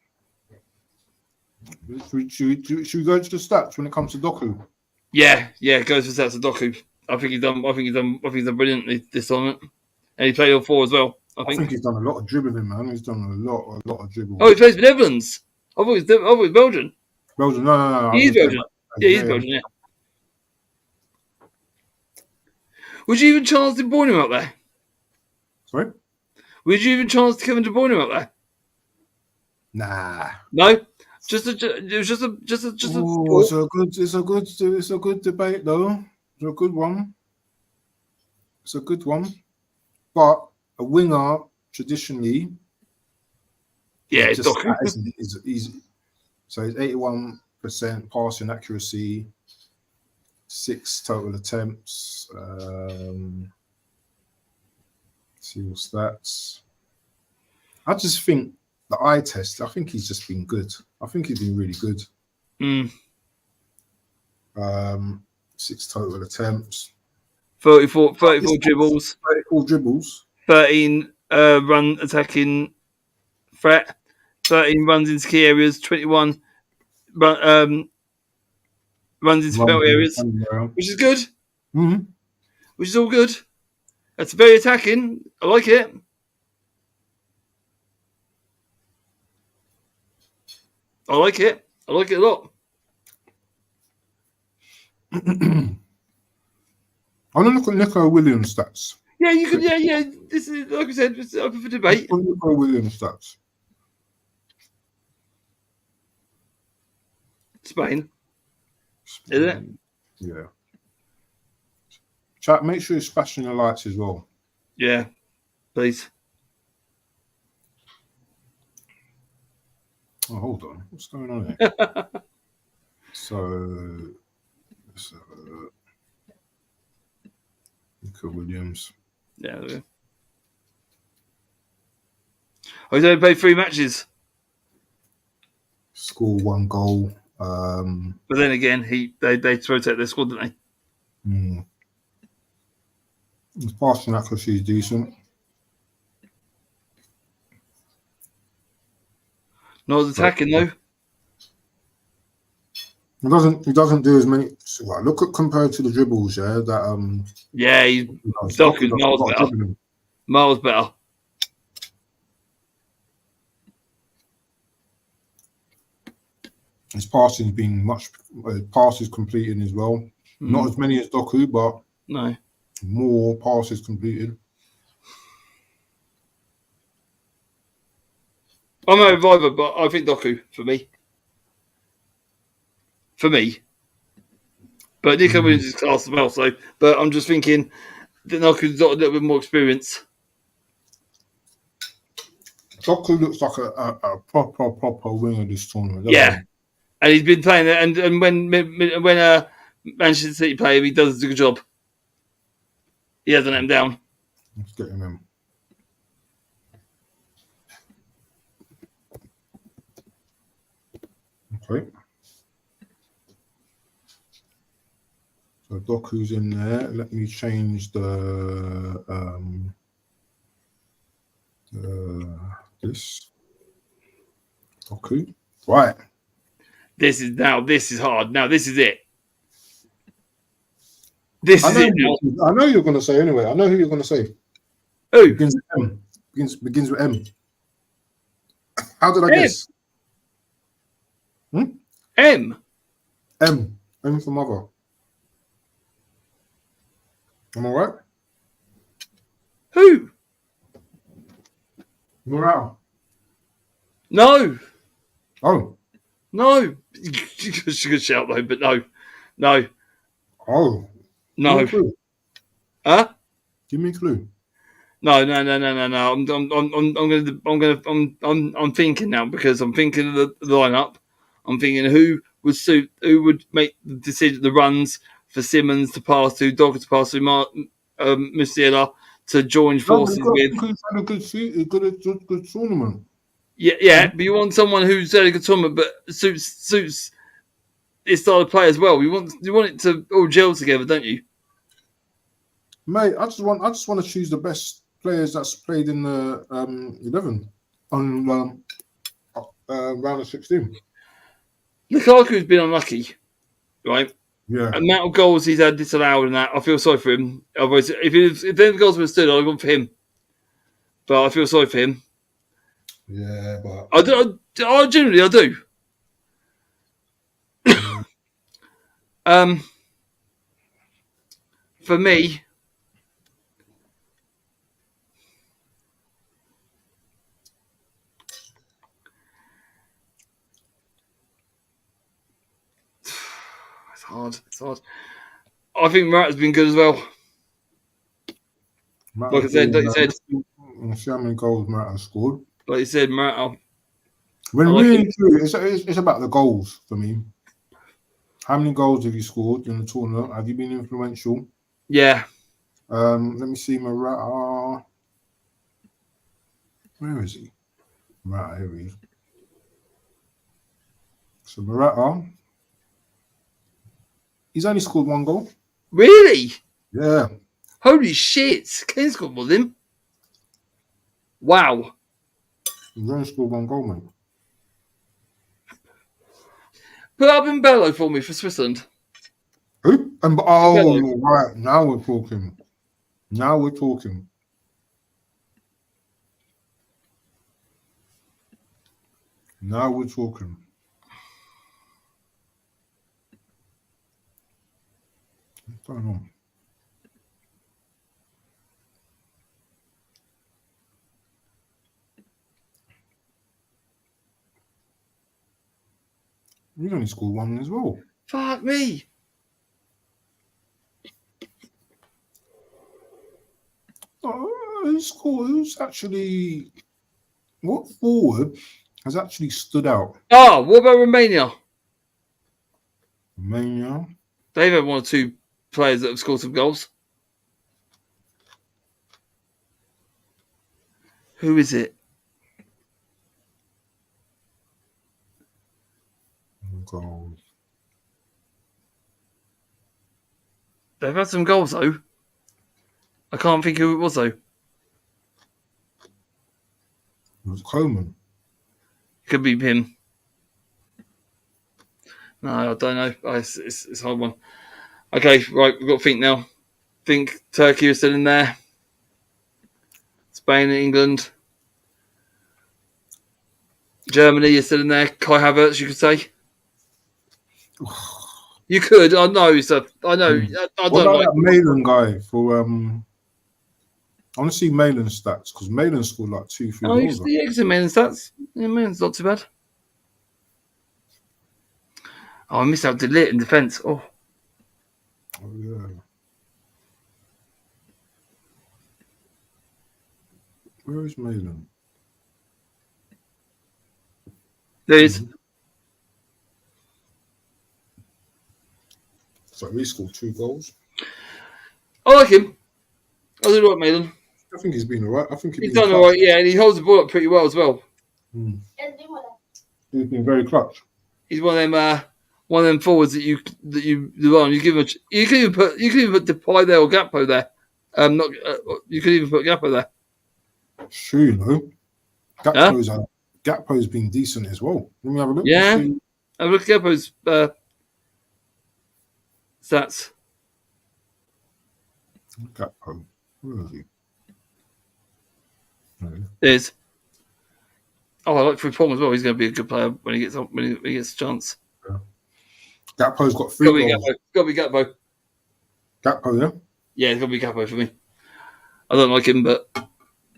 Should we go to the stats when it comes to Doku? Yeah, it goes for stats of Doku. I think he's done brilliantly this tournament, and he played all four as well. I think he's done a lot of dribbling, man. He's done a lot of dribbling. Oh, he plays for Netherlands. I thought he was Belgian. Belgian? No. He's Belgian. Yeah, he's Belgian. Yeah. Would you even chance De Bruyne up there? Sorry? Would you even chance Kevin De Bruyne up there? Nah. No. It's a good debate though. It's a good one. It's a good one. But a winger traditionally, it's just Doku. Is easy. So it's 81% passing accuracy, 6 total attempts. See your stats. I just think the eye test, I think he's just been good. I think he's been really good. 6 total attempts. 34 dribbles. 34 dribbles. 13 run attacking threat. 13 runs into key areas. 21 runs into penalty areas. Which is good. Mm-hmm. Which is all good. That's very attacking. I like it. I like it a lot. I'm gonna look at Nico Williams' stats. Yeah, you could. Yeah. This is, like I said, it's open for debate. Nico Williams' stats. Spain. Is it? Yeah. Chat, make sure you're flashing the lights as well. Yeah, please. Oh, hold on. What's going on here? So, Nico Williams. Yeah. Oh, he's only played 3 matches. Score 1 goal. But then again, they rotate their squad, didn't they? His passing accuracy is decent. Not as attacking though. He doesn't do as many. Well, look at compared to the dribbles, yeah. That yeah, he's Doku's miles better. Miles better. His passing's been passes completing as well. Not as many as Doku, but no, more passes completed. I'm a reviver, but I think Doku for me. But Nico Williams is class as well. So, but I'm just thinking that Doku's got a little bit more experience. Doku looks like a proper winger this tournament. Yeah, and he's been playing it. And when Manchester City play him, he does a good job. He hasn't let him down. Let's get him in. Okay. So Doku's in there. Let me change the this Doku. Right. This is hard. Now this is it. This is it now. I know you're going to say anyway. I know who you're going to say. Who? Begins with M. Begins with M. How did I guess? M. M for mother. Am I right? Who? Morale. No. Oh. No. You could shout though, but no. No. Oh. No. Huh? Give me a clue. No. I'm thinking now because I'm thinking of the lineup. I'm thinking who would make the decision, the runs for Simmons to pass to, Dogger to pass to, Musiala to join forces with. Had a good tournament. Yeah, but you want someone who's had a good tournament, but suits his style of play as well. You want it to all gel together, don't you? Mate, I just want to choose the best players that's played in the 11 on round of 16. Lukaku's been unlucky, right? Yeah. The amount of goals he's had disallowed and that, I feel sorry for him. Otherwise, if the goals were stood, I'd have gone for him. But I feel sorry for him. Yeah, but I generally do. For me, it's hard. I think Morata's been good as well. Like I said, let's see how many goals Morata scored. Like you said, Morata. When really true, it's about the goals for me. How many goals have you scored in the tournament? Have you been influential? Yeah. Let me see Morata. Where is he? Morata, here he is. So Morata, he's only scored 1 goal. Really? Yeah. Holy shit! Kane's got more than him. Wow. He's only scored 1 goal, mate. Put up in Bello for me for Switzerland. Who? Right. Now we're talking. Now we're talking. What's going on? You only scored 1 as well. Fuck me. Who's actually... What forward has actually stood out? Oh, what about Romania? Romania? They've had 1 or 2 players that have scored some goals. Who is it? Goals. They've had some goals though. I can't think who it was though. It was Coleman. Could be him. No, I don't know. It's a hard one. Okay, right, we've got to think now. Think Turkey is still in there. Spain and England. Germany is still in there. Kai Havertz, you could say. You could. I know, sir. I know. I don't what about like that Malin guy for I want to see Malin's stats because Malin scored like 2-3 goals. Yeah, you can see Malin's stats. Yeah, Malin's not too bad. Oh, I missed out Delit in defence. Oh, yeah. Where is Malin? there he is. So he scored 2 goals. I like him. I was all right, Maitland. I think he's been all right. I think he's done all right, yeah, and he holds the ball up pretty well as well. He's been very clutch. He's one of them forwards that you rely on. You can even put Depay there or Gakpo there. You could even put Gakpo there. Sure, you know. Gakpo's been decent as well. Let me have a look. Yeah. Have a look at Gakpo's stats. Gakpo. Where is he? There's. Oh, I like Frimpong as well. He's going to be a good player when he gets a chance. Yeah. Gakpo's got 3 goals. Got to be Gakpo. Gakpo, yeah? Yeah, it's got to be Gakpo for me. I don't like him, but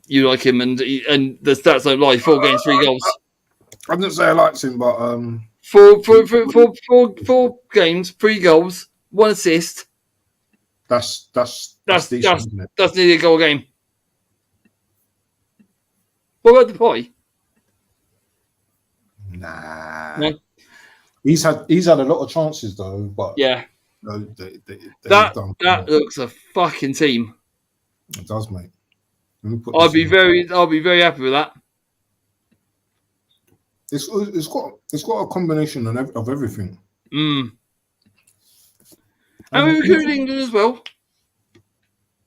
you like him, and the stats don't lie. 4 games, 3 goals. I didn't say I liked him, but 4 games, 3 goals, 1 assist. That's decent, isn't it? That's nearly a goal a game. What about Depay? Nah. No? He's had a lot of chances though, but yeah, no, that looks a fucking team. It does, mate. I'll be very happy with that. It's got a combination of everything. And we recruited England as well.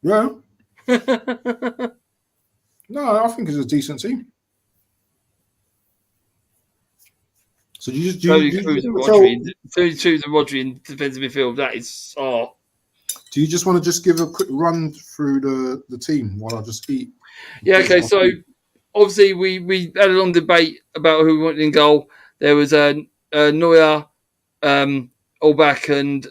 Yeah. No, I think it's a decent team. So you just 32 to Rodri in defensive midfield. That is Do you just want to just give a quick run through the team while I just eat? Yeah, okay. So obviously we had a long debate about who we wanted in goal. There was Neuer, Allback, and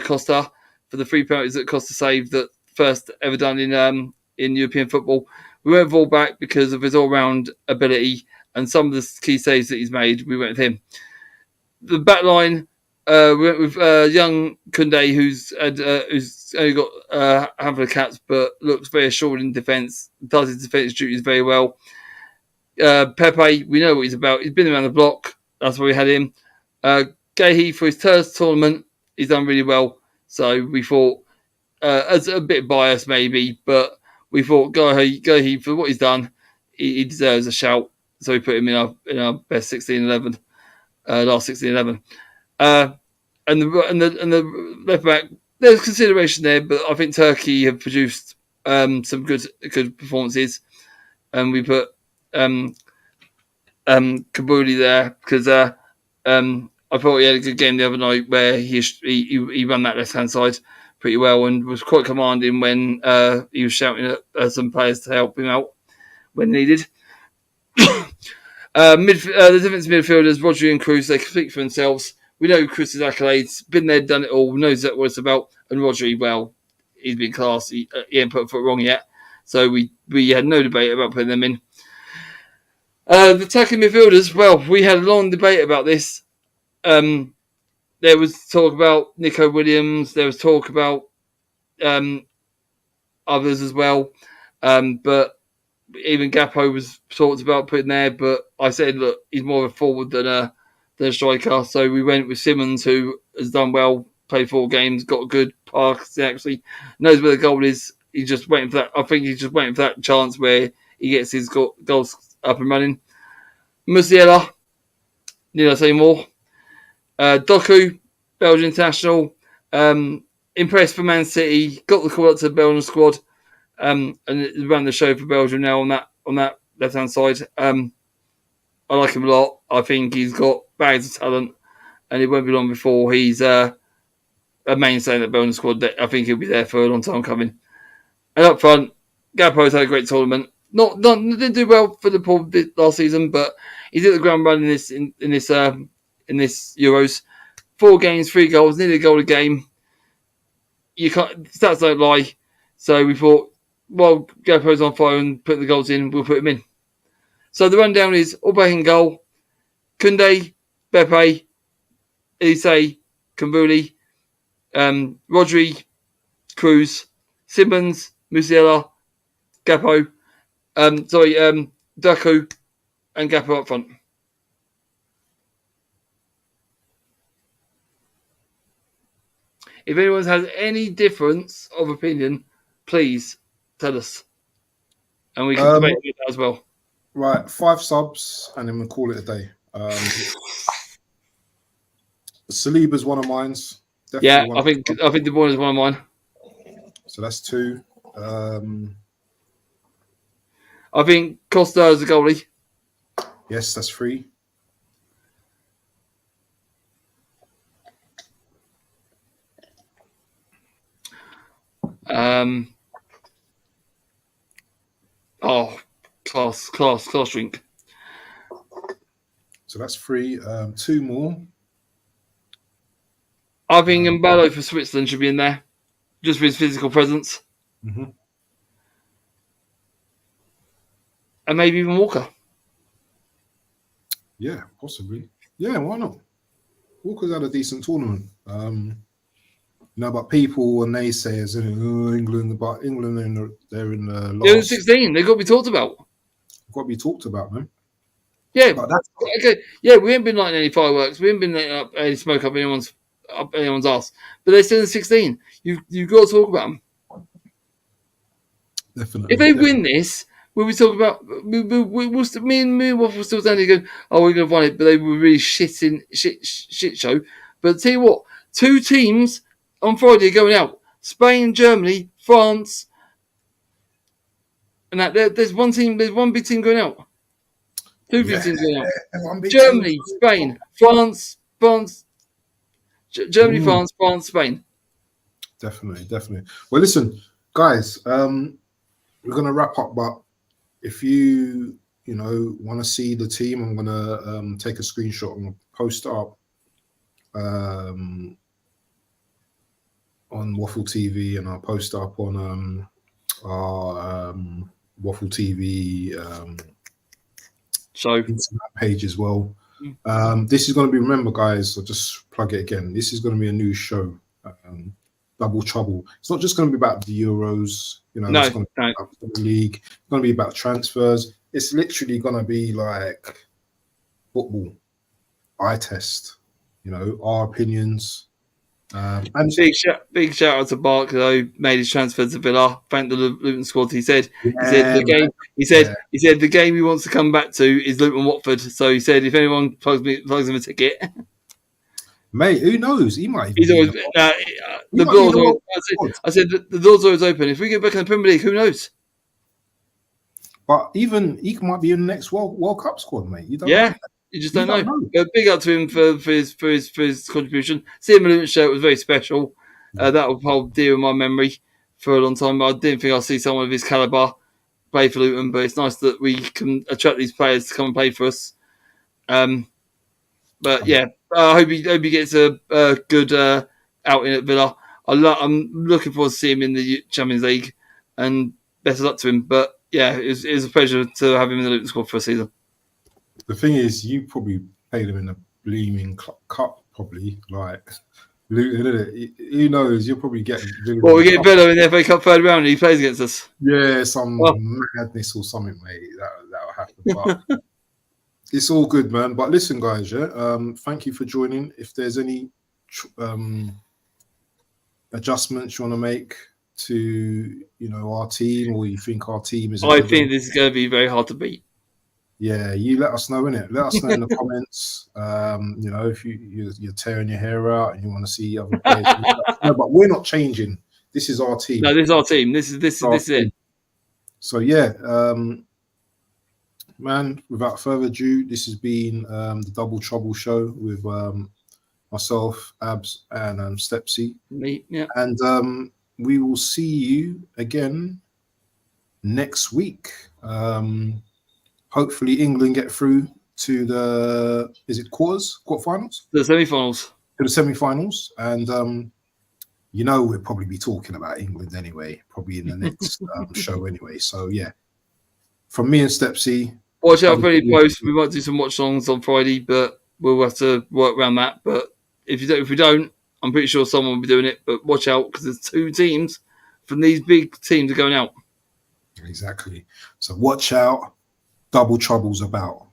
Costa for the 3 penalties that Costa saved, that first ever done in European football. We went with Allback because of his all-round ability and some of the key saves that he's made. We went with him. The back line, we went with young Koundé, who's only got a handful of caps, but looks very assured in defence, does his defence duties very well. Pepe, we know what he's about. He's been around the block. That's why we had him. Gahey, for his first tournament, he's done really well. So we thought, as a bit biased maybe, but we thought Gahey, for what he's done, he deserves a shout. So we put him in our best 16-11, last 16-11. And the left back, there's consideration there, but I think Turkey have produced some good performances, and we put Kabuli there because I thought he had a good game the other night where he ran that left hand side pretty well and was quite commanding when he was shouting at some players to help him out when needed. The defensive midfielders, Rodri and Cruz, they speak for themselves. We know Cruz's accolades, been there, done it all, knows what it's about. And Rodri, well, he's been class. He ain't put a foot wrong yet. So we had no debate about putting them in. The attacking midfielders, well, we had a long debate about this. There was talk about Nico Williams. There was talk about others as well. But even Gakpo was talked about putting there. But I said, look, he's more of a forward than a striker. So we went with Simmons, who has done well, played 4 games, got a good pass, actually knows where the goal is. He's just waiting for that. I think he's just waiting for that chance where he gets his goals up and running. Musiala, need I say more? Doku, Belgian international, impressed for Man City, got the call up to the Belgian squad, and ran the show for Belgium now on that left hand side. I like him a lot. I think he's got bags of talent, and it won't be long before he's a mainstay in the Belgian squad. I think he'll be there for a long time coming. And up front, Gakpo's had a great tournament. Didn't do well for the pool last season, but he did the ground run in this Euros. 4 games, 3 goals, nearly a goal a game. You can't, stats don't lie. So we thought, well, Gakpo's on fire and putting the goals in, we'll put him in. So the rundown is Allback in goal, Koundé, Pepe, Elise, Kambuli, Rodri, Cruz, Simmons, Musiala, Gakpo, Doku, and Gakpo up front. If anyone has any difference of opinion, please Tell us, and we can debate about that as well. Right, 5 subs, and then we'll call it a day. Saliba's one of mine. Yeah, I think De Bruyne is one of mine. So that's 2. I think Costa is a goalie. Yes, that's 3. Class drink. So that's 3. 2 more. I think Mbalo for Switzerland should be in there, just for his physical presence. Mm-hmm. And maybe even Walker. Yeah, possibly. Yeah, why not? Walker's had a decent tournament. But people and naysayers, England, but England, they're in the last. They're in 16. They've got to be talked about. Got to be talked about, man. Yeah, but that's okay. Yeah, we ain't been lighting any fireworks. We ain't been lighting up any smoke up anyone's ass. But they're still in 16. You've got to talk about them. Definitely. If they win this, we'll be talking about. We'll still, me and Waffle still standing going, "Oh, we're going to win it," but they were really shit show. But I'll tell you what, 2 teams on Friday are going out: Spain, Germany, France, and that. There's one team. There's one big team going out. 2 big teams going out: Germany, Spain, France, Germany, France, Spain. Definitely. Well, listen, guys. We're gonna wrap up, but if you want to see the team, I'm gonna take a screenshot and post it up on Waffle TV, and I'll post it up on our Waffle TV show page as well. This is going to be, remember, guys, I'll just plug it again. This is going to be a new show. Double Trouble. It's not just going to be about the Euros, it's going to be about the league. It's going to be about transfers. It's literally going to be like football, eye test, our opinions. And big shout out to Bark, though, made his transfer to Villa. Thank the Luton squad. He said the game he wants to come back to is Luton Watford. So he said if anyone plugs him a ticket. Mate, who knows? He might. He's always the doors. I said the doors are always open. If we get back in the Premier League, who knows? But even he might be in the next World Cup squad, mate. You just don't know. But big up to him for his contribution. Seeing him in the Luton shirt was very special. That will hold dear in my memory for a long time. I didn't think I'd see someone of his calibre play for Luton, but it's nice that we can attract these players to come and play for us. But yeah, I hope he gets a good outing at Villa. I'm looking forward to seeing him in the Champions League, and best of luck to him. But yeah, it was a pleasure to have him in the Luton squad for a season. The thing is, you probably played him in a bleaming cup, probably like Luton, isn't it? Who knows? You'll probably get. Well, we get Villa in the FA Cup third round, and he plays against us. Yeah, some madness or something, mate. That'll happen. But it's all good, man. But listen, guys, thank you for joining. If there's any adjustments you want to make to our team, or you think our team is, I think this is going to be very hard to beat. Yeah, you let us know, innit? Let us know in the comments. If you're tearing your hair out and you want to see other players. No, but we're not changing. This is our team. No, this is our team. This is it. So yeah, man. Without further ado, this has been the Double Trouble show with myself, Abs, and Stepsy. Me, yeah. And we will see you again next week. Hopefully England get through to the quarterfinals? The semi-finals. To the semi-finals. And we'll probably be talking about England anyway, probably in the next show anyway. So yeah. From me and Stepsy. Watch out for any posts. We might do some watch songs on Friday, but we'll have to work around that. But if we don't, I'm pretty sure someone will be doing it. But watch out, because there's 2 teams from these big teams are going out. Exactly. So watch out. Double Trouble's about.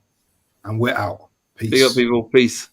And we're out. Peace. Big up, people. Peace.